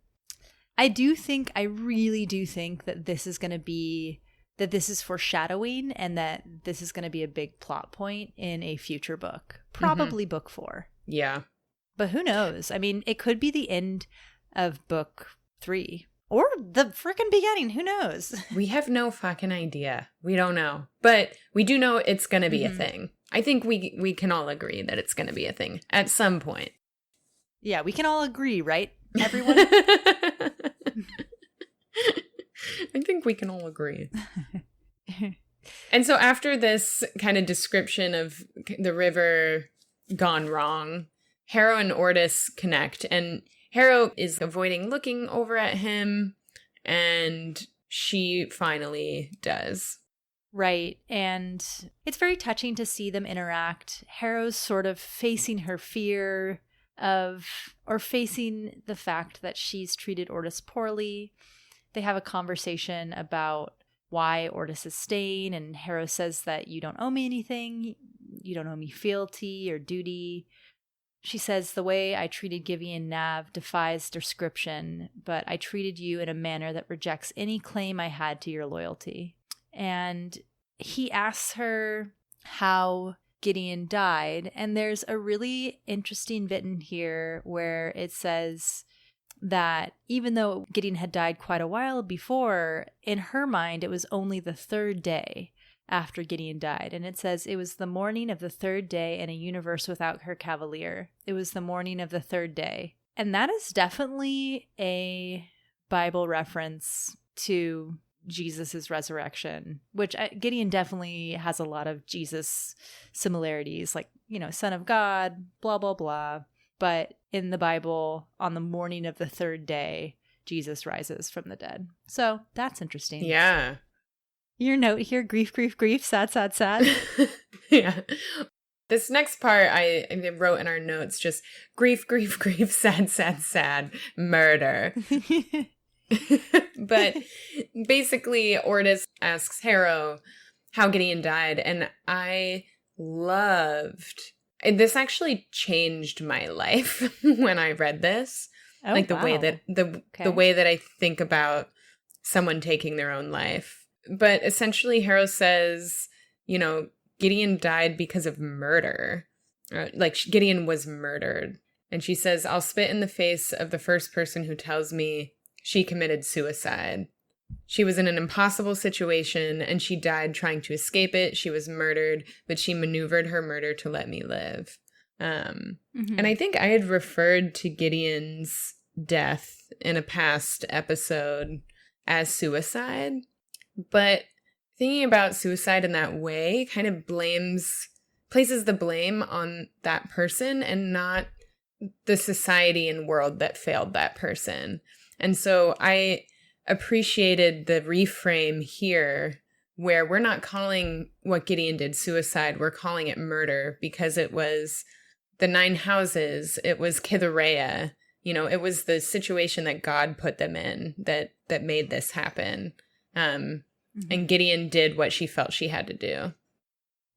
I really do think that this is going to be, that this is foreshadowing and that this is going to be a big plot point in a future book. Probably book 4. Yeah. But who knows? I mean, it could be the end of book 3. Or the freaking beginning. Who knows? We have no fucking idea. We don't know. But we do know it's going to be a thing. I think we can all agree that it's going to be a thing at some point. Yeah, we can all agree, right, everyone? I think we can all agree. And so after this kind of description of the river gone wrong, Harrow and Ortis connect, and Harrow is avoiding looking over at him, and she finally does. Right, and it's very touching to see them interact. Harrow's sort of facing her fear of, or facing the fact that she's treated Ortis poorly. They have a conversation about why Ortis is staying, and Harrow says that you don't owe me anything, you don't owe me fealty or duty. She says, the way I treated Gideon Nav defies description, but I treated you in a manner that rejects any claim I had to your loyalty. And he asks her how Gideon died, and there's a really interesting bit in here where it says that even though Gideon had died quite a while before, in her mind it was only the 3rd day after Gideon died. And it says, it was the morning of the 3rd day in a universe without her cavalier. It was the morning of the 3rd day. And that is definitely a Bible reference to Jesus's resurrection, which Gideon definitely has a lot of Jesus similarities, like, you know, Son of God, blah, blah, blah. But in the Bible, on the morning of the 3rd day, Jesus rises from the dead. So that's interesting. Yeah. Your note here, grief, grief, grief, sad, sad, sad. Yeah. This next part I wrote in our notes, just grief, grief, grief, sad, sad, sad, murder. But basically, Ortis asks Harrow how Gideon died, and I loved... This actually changed my life when I read this. Oh, like the way that the way that I think about someone taking their own life. But essentially, Harrow says, you know, Gideon died because of murder. Like, Gideon was murdered. And she says, I'll spit in the face of the first person who tells me she committed suicide. She was in an impossible situation, and she died trying to escape it. She was murdered, but she maneuvered her murder to let me live. And I think I had referred to Gideon's death in a past episode as suicide. But thinking about suicide in that way kind of places the blame on that person and not the society and world that failed that person. And so I appreciated the reframe here where we're not calling what Gideon did suicide, we're calling it murder because it was the 9 houses, it was Kithurea, it was the situation that God put them in that made this happen. And Gideon did what she felt she had to do.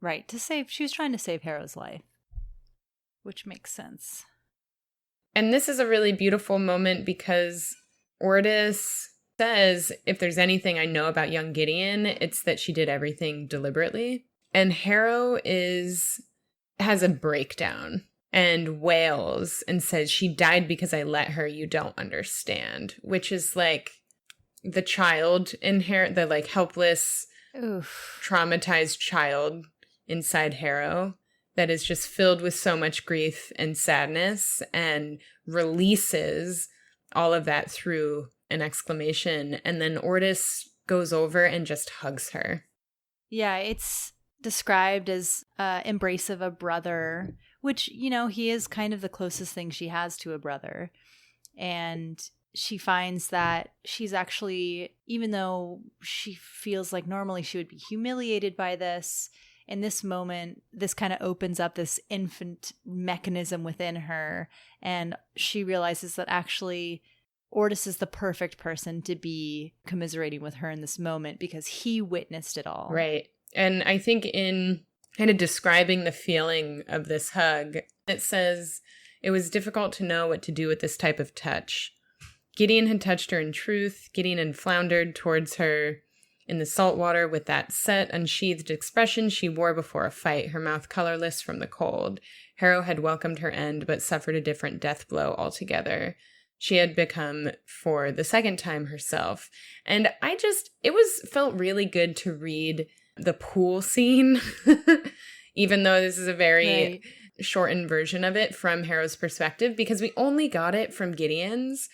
Right, she was trying to save Harrow's life, which makes sense. And this is a really beautiful moment because Ortis says, if there's anything I know about young Gideon, it's that she did everything deliberately. And Harrow has a breakdown and wails and says, she died because I let her, you don't understand, which is like the child the like helpless, traumatized child inside Harrow that is just filled with so much grief and sadness and releases all of that through an exclamation. And then Ortis goes over and just hugs her. Yeah, it's described as embrace of a brother, which, he is kind of the closest thing she has to a brother. And she finds that she's actually, even though she feels like normally she would be humiliated by this, in this moment, this kind of opens up this infant mechanism within her. And she realizes that actually Ortis is the perfect person to be commiserating with her in this moment because he witnessed it all. Right. And I think in kind of describing the feeling of this hug, it says, it was difficult to know what to do with this type of touch. Gideon had touched her in truth. Gideon had floundered towards her in the salt water with that set, unsheathed expression she wore before a fight, her mouth colorless from the cold. Harrow had welcomed her end, but suffered a different death blow altogether. She had become, for the second time, herself. And felt really good to read the pool scene, even though this is a very shortened version of it from Harrow's perspective, because we only got it from Gideon's.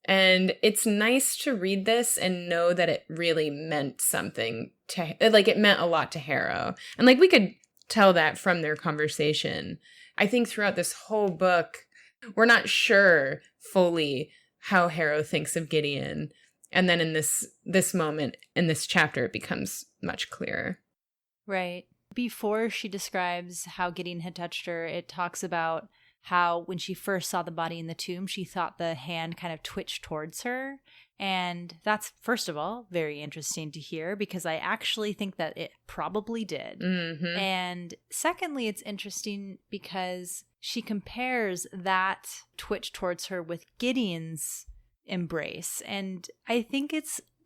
And it's nice to read this and know that it really meant something it meant a lot to Harrow. And we could tell that from their conversation. I think throughout this whole book, we're not sure fully how Harrow thinks of Gideon. And then in this moment, in this chapter, it becomes much clearer. Right. Before she describes how Gideon had touched her, it talks about how when she first saw the body in the tomb, she thought the hand kind of twitched towards her. And that's, first of all, very interesting to hear because I actually think that it probably did. Mm-hmm. And secondly, it's interesting because she compares that twitch towards her with Gideon's embrace. And I think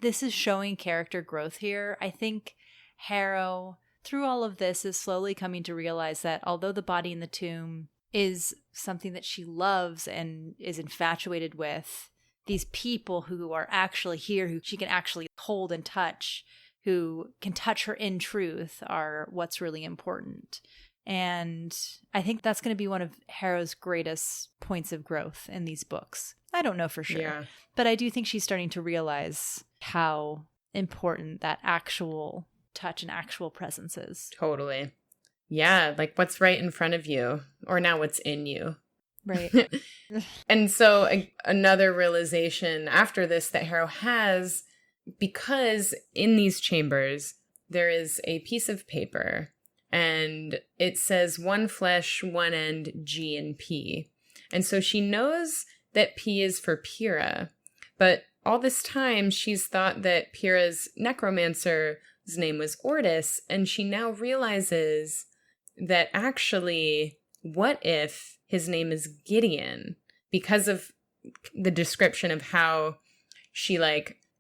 this is showing character growth here. I think Harrow, through all of this, is slowly coming to realize that although the body in the tomb is something that she loves and is infatuated with, these people who are actually here, who she can actually hold and touch, who can touch her in truth, are what's really important. And I think that's going to be one of Harrow's greatest points of growth in these books. I don't know for sure, but I do think she's starting to realize how important that actual touch and actual presence is. Totally. Yeah, what's right in front of you, or now what's in you. Right. And so another realization after this that Harrow has, because in these chambers, there is a piece of paper, and it says one flesh, one end, G and P. And so she knows that P is for Pyrrha, but all this time she's thought that Pyrrha's necromancer's name was Ortis, and she now realizes that actually, what if his name is Gideon? Because of the description of how she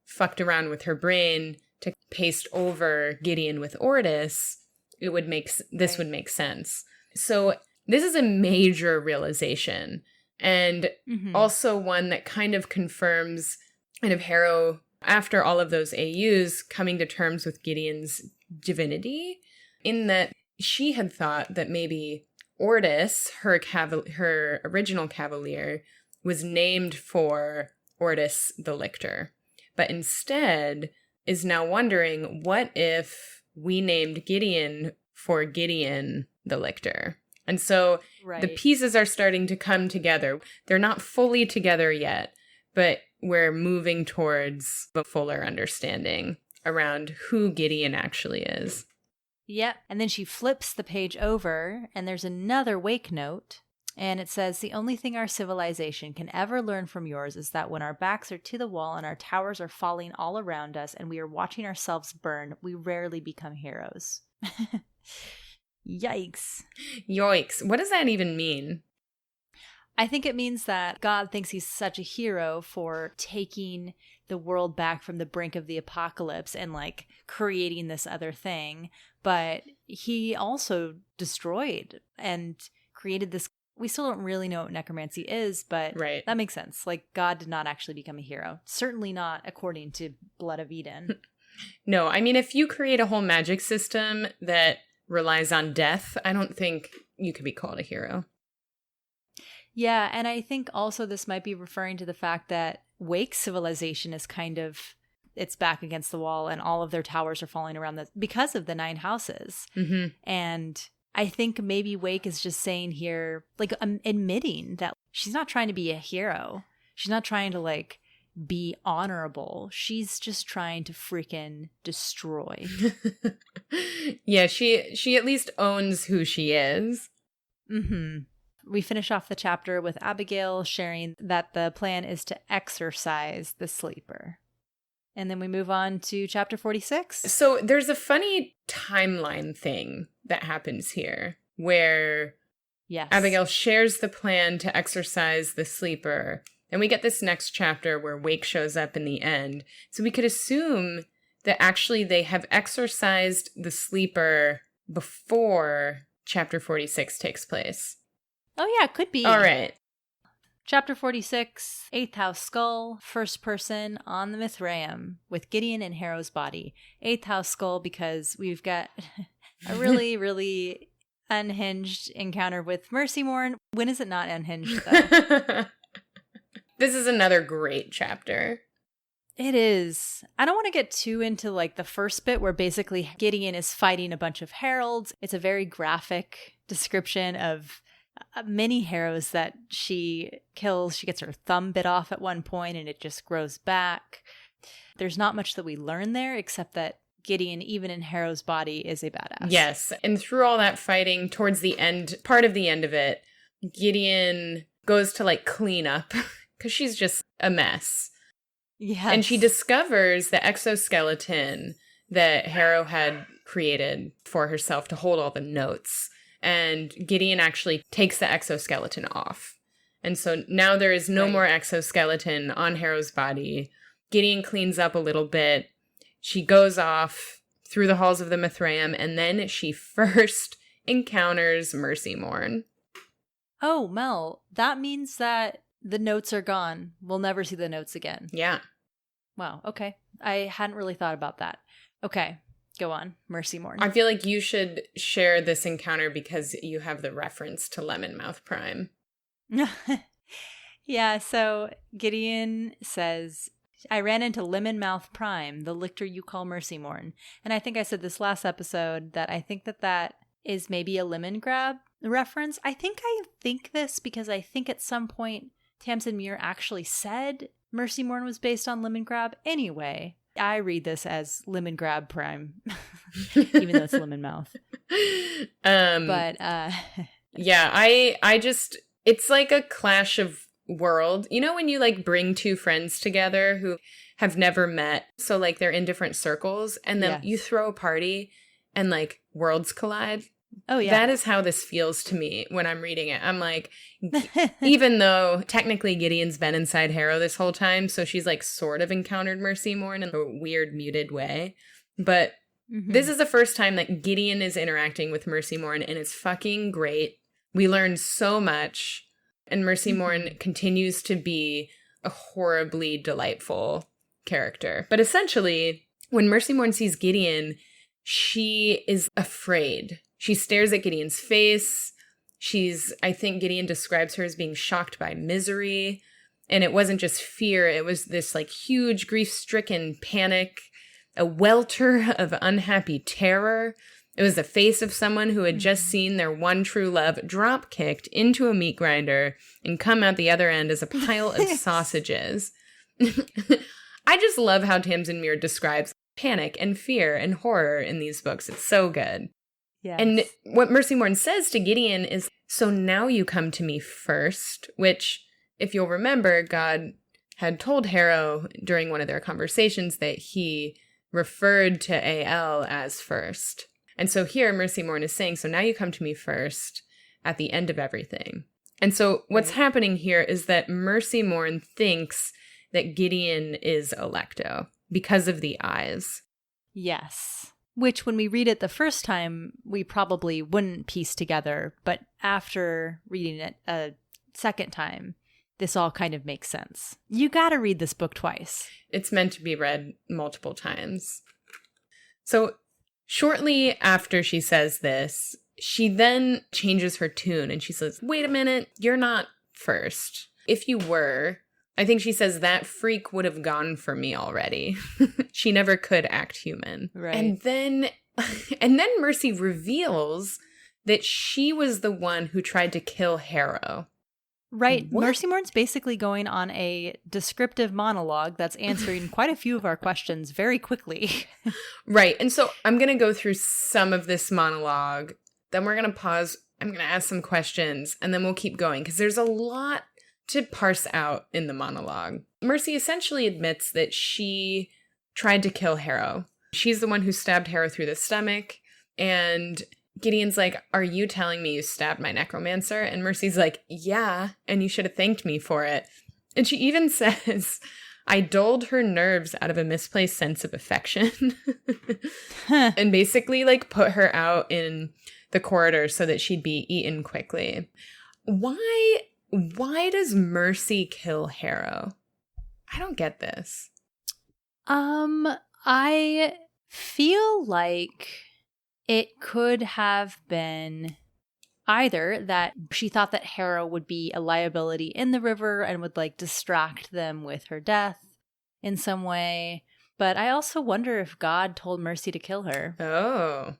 fucked around with her brain to paste over Gideon with Ortis, would make sense. So this is a major realization, and also one that kind of confirms Harrow, after all of those AUs, coming to terms with Gideon's divinity, in that she had thought that maybe Ortis, her original cavalier, was named for Ortis the lictor. but instead is now wondering, what if we named Gideon for Gideon the Lictor? And so the pieces are starting to come together. They're not fully together yet, but we're moving towards a fuller understanding around who Gideon actually is. Yep. And then she flips the page over, and there's another Wake note. And it says, the only thing our civilization can ever learn from yours is that when our backs are to the wall and our towers are falling all around us and we are watching ourselves burn, we rarely become heroes. Yikes. Yoicks. What does that even mean? I think it means that God thinks he's such a hero for taking the world back from the brink of the apocalypse and like creating this other thing. But he also destroyed and created this. We still don't really know what necromancy is, but that makes sense. Like, God did not actually become a hero. Certainly not according to Blood of Eden. No, I mean, if you create a whole magic system that relies on death, I don't think you could be called a hero. Yeah, and I think also this might be referring to the fact that Wake's civilization is kind of, it's back against the wall and all of their towers are falling around because of the 9 houses. Mm-hmm. And I think maybe Wake is just saying here, like, admitting that she's not trying to be a hero. She's not trying to, like, be honorable. She's just trying to freaking destroy. Yeah, she at least owns who she is. Mm-hmm. We finish off the chapter with Abigail sharing that the plan is to exorcise the sleeper. And then we move on to chapter 46. So there's a funny timeline thing that happens here where Abigail shares the plan to exorcise the sleeper. And we get this next chapter where Wake shows up in the end. So we could assume that actually they have exorcised the sleeper before chapter 46 takes place. Oh, yeah, it could be. All right. Chapter 46, 8th House Skull, first person on the Mithraeum with Gideon in Harrow's body. 8th House Skull because we've got a really, really unhinged encounter with Mercy Morn. When is it not unhinged, though? This is another great chapter. It is. I don't want to get too into like the first bit where basically Gideon is fighting a bunch of heralds. It's a very graphic description of many Harrows that she kills. She gets her thumb bit off at one point and it just grows back. There's not much that we learn there except that Gideon, even in Harrow's body, is a badass. Yes. And through all that fighting, towards the end, part of the end of it, Gideon goes to like clean up because she's just a mess. Yes. And she discovers the exoskeleton that Harrow had created for herself to hold all the notes. And Gideon actually takes the exoskeleton off. And so now there is no more exoskeleton on Harrow's body. Gideon cleans up a little bit. She goes off through the halls of the Mithraeum, and then she first encounters Mercy Morn. Oh, Mel, that means that the notes are gone. We'll never see the notes again. Yeah. Wow, okay. I hadn't really thought about that. Okay. Go on, Mercy Morn. I feel like you should share this encounter because you have the reference to Lemonmouth Prime. Yeah, so Gideon says, I ran into Lemonmouth Prime, the lictor you call Mercy Morn. And I think I said this last episode that I think that is maybe a lemon grab reference. I think this because I think at some point Tamsyn Muir actually said Mercy Morn was based on lemon grab. Anyway, I read this as Lemon Grab Prime, even though it's Lemon Mouth. But yeah, I just, it's like a clash of world. You know when you like bring two friends together who have never met, so like they're in different circles, and then you throw a party and like worlds collide? Oh, yeah. That is how this feels to me when I'm reading it. I'm like, even though technically Gideon's been inside Harrow this whole time, so she's like sort of encountered Mercy Morn in a weird muted way. But this is the first time that Gideon is interacting with Mercy Morn, and it's fucking great. We learn so much, and Mercy Morn continues to be a horribly delightful character. But essentially, when Mercy Morn sees Gideon, she is afraid. She stares at Gideon's face. I think Gideon describes her as being shocked by misery. And it wasn't just fear. It was this like huge grief-stricken panic, a welter of unhappy terror. It was the face of someone who had just seen their one true love drop-kicked into a meat grinder and come out the other end as a pile of sausages. I just love how Tamsyn Muir describes panic and fear and horror in these books. It's so good. Yes. And what Mercy Morn says to Gideon is, so now you come to me first, which, if you'll remember, God had told Harrow during one of their conversations that he referred to A.L. as first. And so here Mercy Morn is saying, so now you come to me first at the end of everything. And so what's happening here is that Mercy Morn thinks that Gideon is Alecto because of the eyes. Yes. Which when we read it the first time, we probably wouldn't piece together. But after reading it a second time, this all kind of makes sense. You got to read this book twice. It's meant to be read multiple times. So shortly after she says this, she then changes her tune and she says, wait a minute, you're not first. If you were, I think she says that freak would have gone for me already. She never could act human. Right. And then Mercy reveals that she was the one who tried to kill Harrow. Right. What? Mercy Morn's basically going on a descriptive monologue that's answering quite a few of our questions very quickly. Right. And so I'm going to go through some of this monologue. Then we're going to pause. I'm going to ask some questions and then we'll keep going because there's a lot to parse out in the monologue. Mercy essentially admits that she tried to kill Harrow. She's the one who stabbed Harrow through the stomach. And Gideon's like, are you telling me you stabbed my necromancer? And Mercy's like, yeah, and you should have thanked me for it. And she even says, I dulled her nerves out of a misplaced sense of affection. And basically like put her out in the corridor so that she'd be eaten quickly. Why does Mercy kill Harrow? I don't get this. I feel like it could have been either that she thought that Harrow would be a liability in the river and would like distract them with her death in some way. But I also wonder if God told Mercy to kill her. Oh.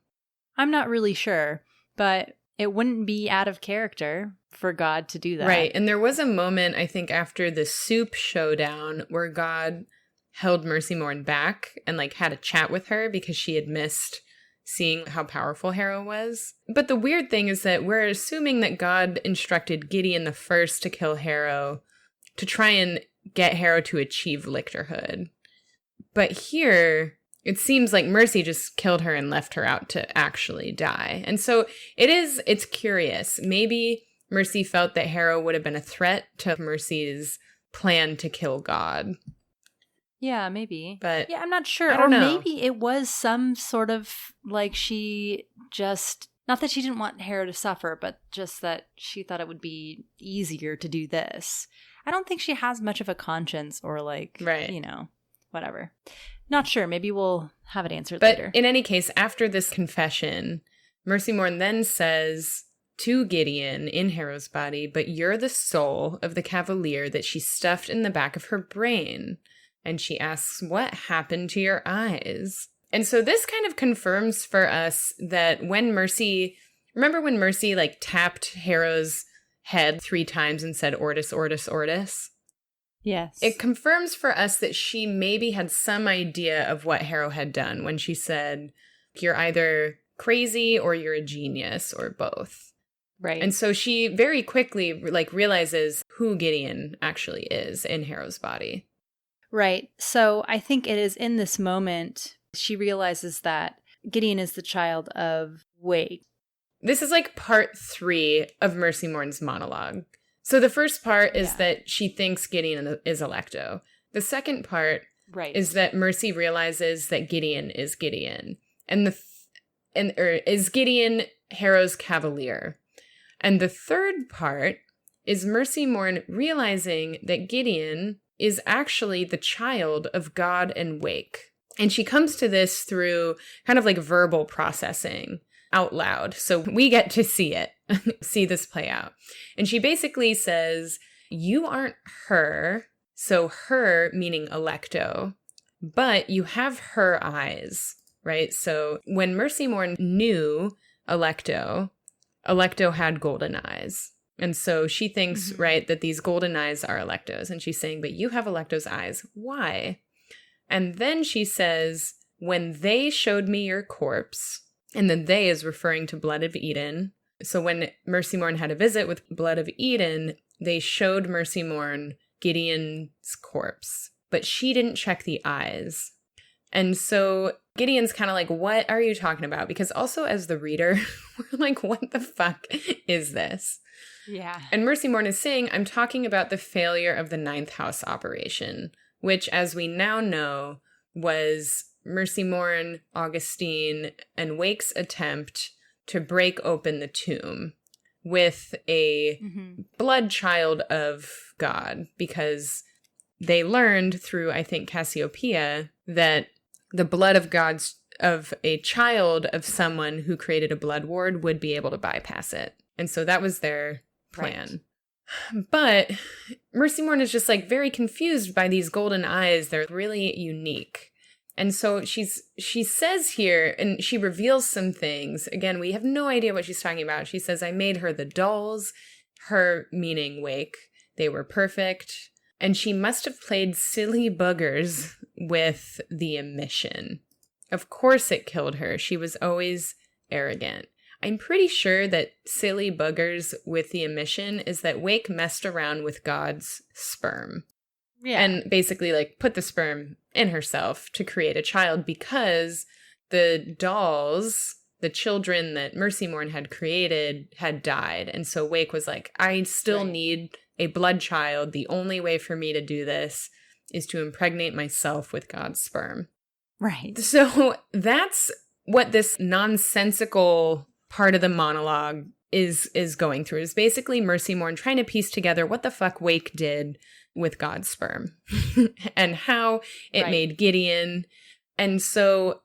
I'm not really sure, but it wouldn't be out of character for God to do that. Right. And there was a moment, I think, after the soup showdown where God held Mercy Morn back and like had a chat with her because she had missed seeing how powerful Harrow was. But the weird thing is that we're assuming that God instructed Gideon the First to kill Harrow to try and get Harrow to achieve lictorhood. But here, it seems like Mercy just killed her and left her out to actually die. And so it's curious. Maybe Mercy felt that Harrow would have been a threat to Mercy's plan to kill God. Yeah, maybe. But yeah, I'm not sure. I don't know. Maybe it was some sort of like she just, not that she didn't want Harrow to suffer, but just that she thought it would be easier to do this. I don't think she has much of a conscience or like, right. You know, whatever. Not sure. Maybe we'll have it answered but later. In any case, after this confession, Mercy Morn then says to Gideon in Harrow's body, but you're the soul of the cavalier that she stuffed in the back of her brain. And she asks, what happened to your eyes? And so this kind of confirms for us that when Mercy, remember when Mercy like tapped Harrow's head 3 times and said, Ortis, Ortis, Ortis? Yes. It confirms for us that she maybe had some idea of what Harrow had done when she said, you're either crazy or you're a genius or both. Right. And so she very quickly like realizes who Gideon actually is in Harrow's body. Right. So I think it is in this moment she realizes that Gideon is the child of Wake. This is like part 3 of Mercy Morn's monologue. So the first part is that she thinks Gideon is Alecto. The second part is that Mercy realizes that Gideon is Gideon. And is Gideon Harrow's cavalier. And the third part is Mercy Morn realizing that Gideon is actually the child of God and Wake. And she comes to this through kind of like verbal processing out loud. So we get to see it, see this play out. And she basically says, you aren't her, so her meaning Alecto, but you have her eyes, right? So when Mercy Moore knew Alecto, Alecto had golden eyes. And so she thinks, right, that these golden eyes are Alecto's. And she's saying, but you have Alecto's eyes. Why? And then she says, when they showed me your corpse, and the they is referring to Blood of Eden. So when Mercy Moore had a visit with Blood of Eden, they showed Mercy Moore Gideon's corpse, but she didn't check the eyes. And so Gideon's kind of like, what are you talking about? Because also as the reader, we're like, what the fuck is this? Yeah. And Mercy Moore is saying, I'm talking about the failure of the Ninth House operation, which, as we now know, was Mercy Moore, Augustine, and Wake's attempt to break open the tomb with a blood child of God, because they learned through, I think, Cassiopeia, that the blood of a child of someone who created a blood ward would be able to bypass it. And so that was their plan. Right. But Mercy Moore is just like very confused by these golden eyes. They're really unique. And so she says here, and she reveals some things. Again, we have no idea what she's talking about. She says, I made her the dolls, her meaning Wake. They were perfect. And she must have played silly buggers with the emission. Of course it killed her. She was always arrogant. I'm pretty sure that silly buggers with the emission is that Wake messed around with God's sperm. Yeah. And basically like put the sperm in herself to create a child, because the dolls, the children that Mercy Moore had created, had died. And so Wake was like, I still need a blood child. The only way for me to do this is to impregnate myself with God's sperm. Right. So that's what this nonsensical part of the monologue is going through, is basically Mercy Moore trying to piece together what the fuck Wake did with God's sperm and how it made Gideon. And so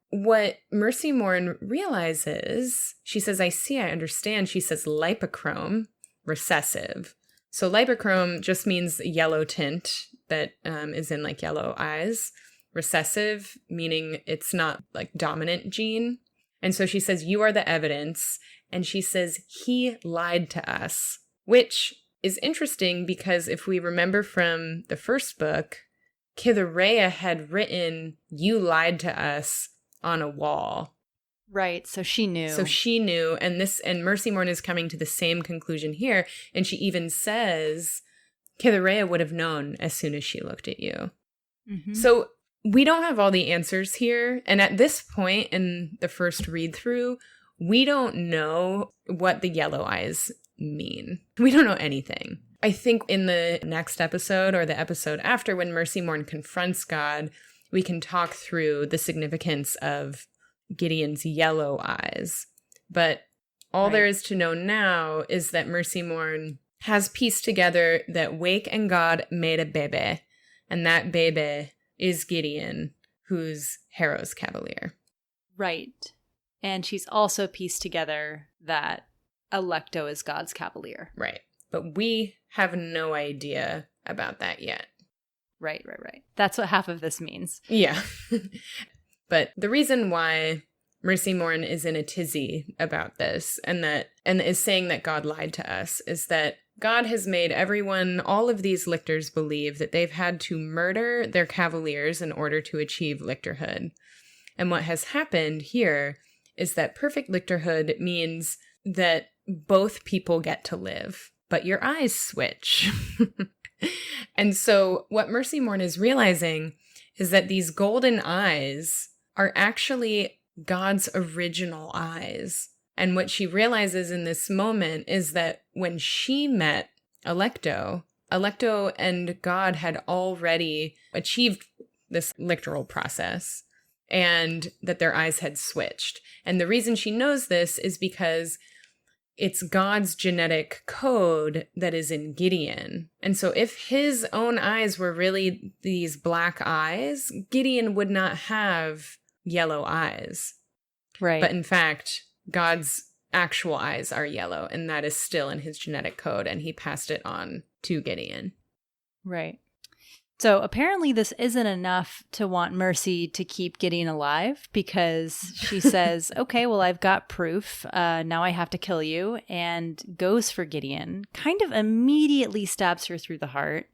what Mercy Moore realizes, she says, I see, I understand. She says lipochrome, recessive. So lipochrome just means yellow tint that is in like yellow eyes. Recessive, meaning it's not like dominant gene. And so she says, you are the evidence. And she says, he lied to us, which is interesting because if we remember from the first book, Kithareia had written, you lied to us on a wall. Right. So she knew. And Mercy Moore is coming to the same conclusion here. And she even says, Kithareia would have known as soon as she looked at you. Mm-hmm. So we don't have all the answers here. And at this point in the first read through, we don't know what the yellow eyes mean. We don't know anything. I think in the next episode or the episode after, when Mercy Moore confronts God, we can talk through the significance of Gideon's yellow eyes. But all there is to know now is that Mercy Moore has pieced together that Wake and God made a bebe, and that bebe is Gideon, who's Harrow's cavalier. Right. And she's also pieced together that Alecto is God's cavalier. Right. But we have no idea about that yet. Right. That's what half of this means. Yeah. But the reason why Mercy Moore is in a tizzy about this and is saying that God lied to us is that God has made everyone, all of these lictors, believe that they've had to murder their cavaliers in order to achieve lictorhood. And what has happened here is that perfect lictorhood means that both people get to live, but your eyes switch. And so what Mercy Moore is realizing is that these golden eyes are actually God's original eyes. And what she realizes in this moment is that when she met Alecto and God had already achieved this lictoral process, and that their eyes had switched. And the reason she knows this is because it's God's genetic code that is in Gideon. And so if his own eyes were really these black eyes, Gideon would not have yellow eyes. Right. But in fact, God's actual eyes are yellow, and that is still in his genetic code, and he passed it on to Gideon. Right. So apparently this isn't enough to want Mercy to keep Gideon alive, because she says, okay, well, I've got proof. Now I have to kill you, and goes for Gideon, kind of immediately stabs her through the heart,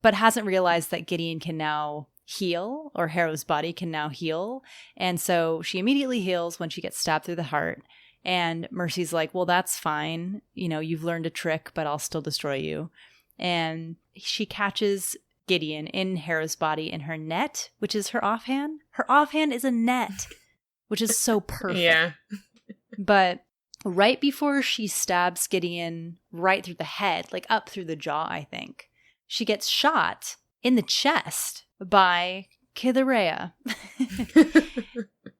but hasn't realized that Gideon can now heal, or Harrow's body can now heal. And so she immediately heals when she gets stabbed through the heart. And Mercy's like, well, that's fine. You know, you've learned a trick, but I'll still destroy you. And she catches Gideon in Harrow's body in her net, which is her offhand. Her offhand is a net, which is so perfect. Yeah. But right before she stabs Gideon right through the head, like up through the jaw, I think, she gets shot in the chest by Kithaerea,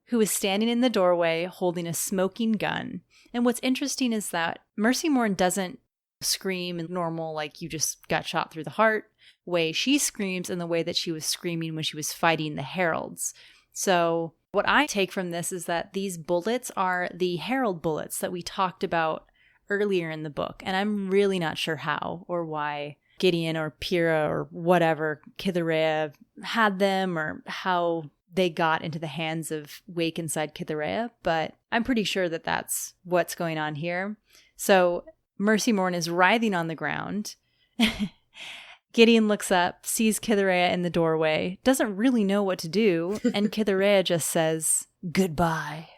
who is standing in the doorway holding a smoking gun. And what's interesting is that Mercy Morn doesn't scream in normal, like you just got shot through the heart way. She screams in the way that she was screaming when she was fighting the Heralds. So what I take from this is that these bullets are the Herald bullets that we talked about earlier in the book. And I'm really not sure how or why Gideon or Pyrrha or whatever, Kithaerea had them, or how they got into the hands of Wake inside Kithaerea, but I'm pretty sure that that's what's going on here. So Mercy Morn is writhing on the ground. Gideon looks up, sees Kithaerea in the doorway, doesn't really know what to do, and Kithaerea just says, goodbye,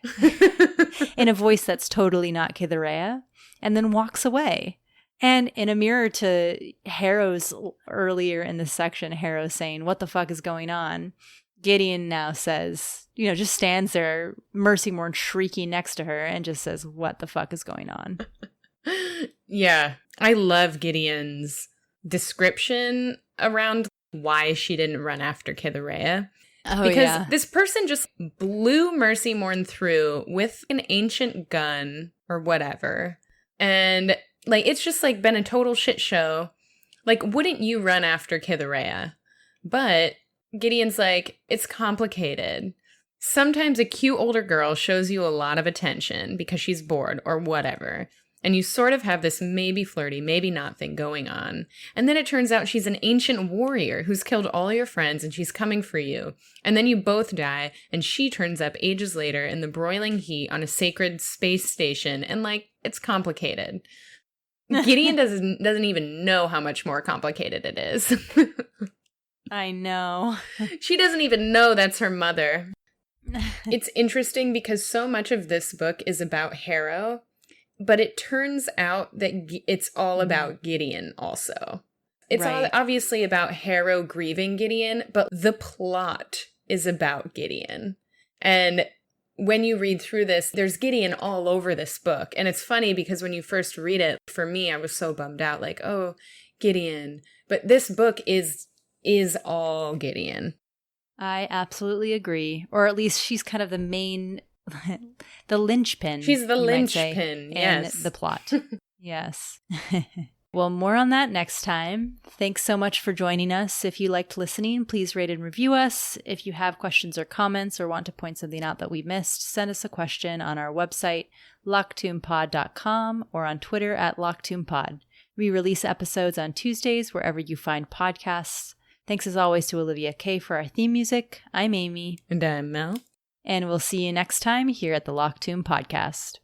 in a voice that's totally not Kithaerea, and then walks away. And in a mirror to Harrow's earlier in this section, Harrow saying, what the fuck is going on? Gideon now says, you know, just stands there, Mercy Morn shrieking next to her, and just says, what the fuck is going on? Yeah. I love Gideon's description around why she didn't run after Kithaerea. Oh, because yeah. this person just blew Mercy Morn through with an ancient gun or whatever. And like, it's just like been a total shit show. Like, wouldn't you run after Kithaerea? But Gideon's like, it's complicated. Sometimes a cute older girl shows you a lot of attention because she's bored or whatever. And you sort of have this maybe flirty, maybe not thing going on. And then it turns out she's an ancient warrior who's killed all your friends and she's coming for you. And then you both die and she turns up ages later in the broiling heat on a sacred space station. And like, it's complicated. Gideon doesn't even know how much more complicated it is. I know. She doesn't even know that's her mother. It's interesting because so much of this book is about Harrow, but it turns out that it's all about Gideon also. It's all obviously about Harrow grieving Gideon, but the plot is about Gideon. And when you read through this, there's Gideon all over this book. And it's funny because when you first read it, for me, I was so bummed out, like, oh, Gideon. But this book is all Gideon. I absolutely agree. Or at least she's kind of the main, the linchpin. She's the linchpin, yes. In the plot. Yes. Well, more on that next time. Thanks so much for joining us. If you liked listening, please rate and review us. If you have questions or comments or want to point something out that we missed, send us a question on our website, locktoompod.com, or on Twitter at locktoompod. We release episodes on Tuesdays wherever you find podcasts. Thanks as always to Olivia K for our theme music. I'm Amy. And I'm Mel. And we'll see you next time here at the Locktoon Podcast.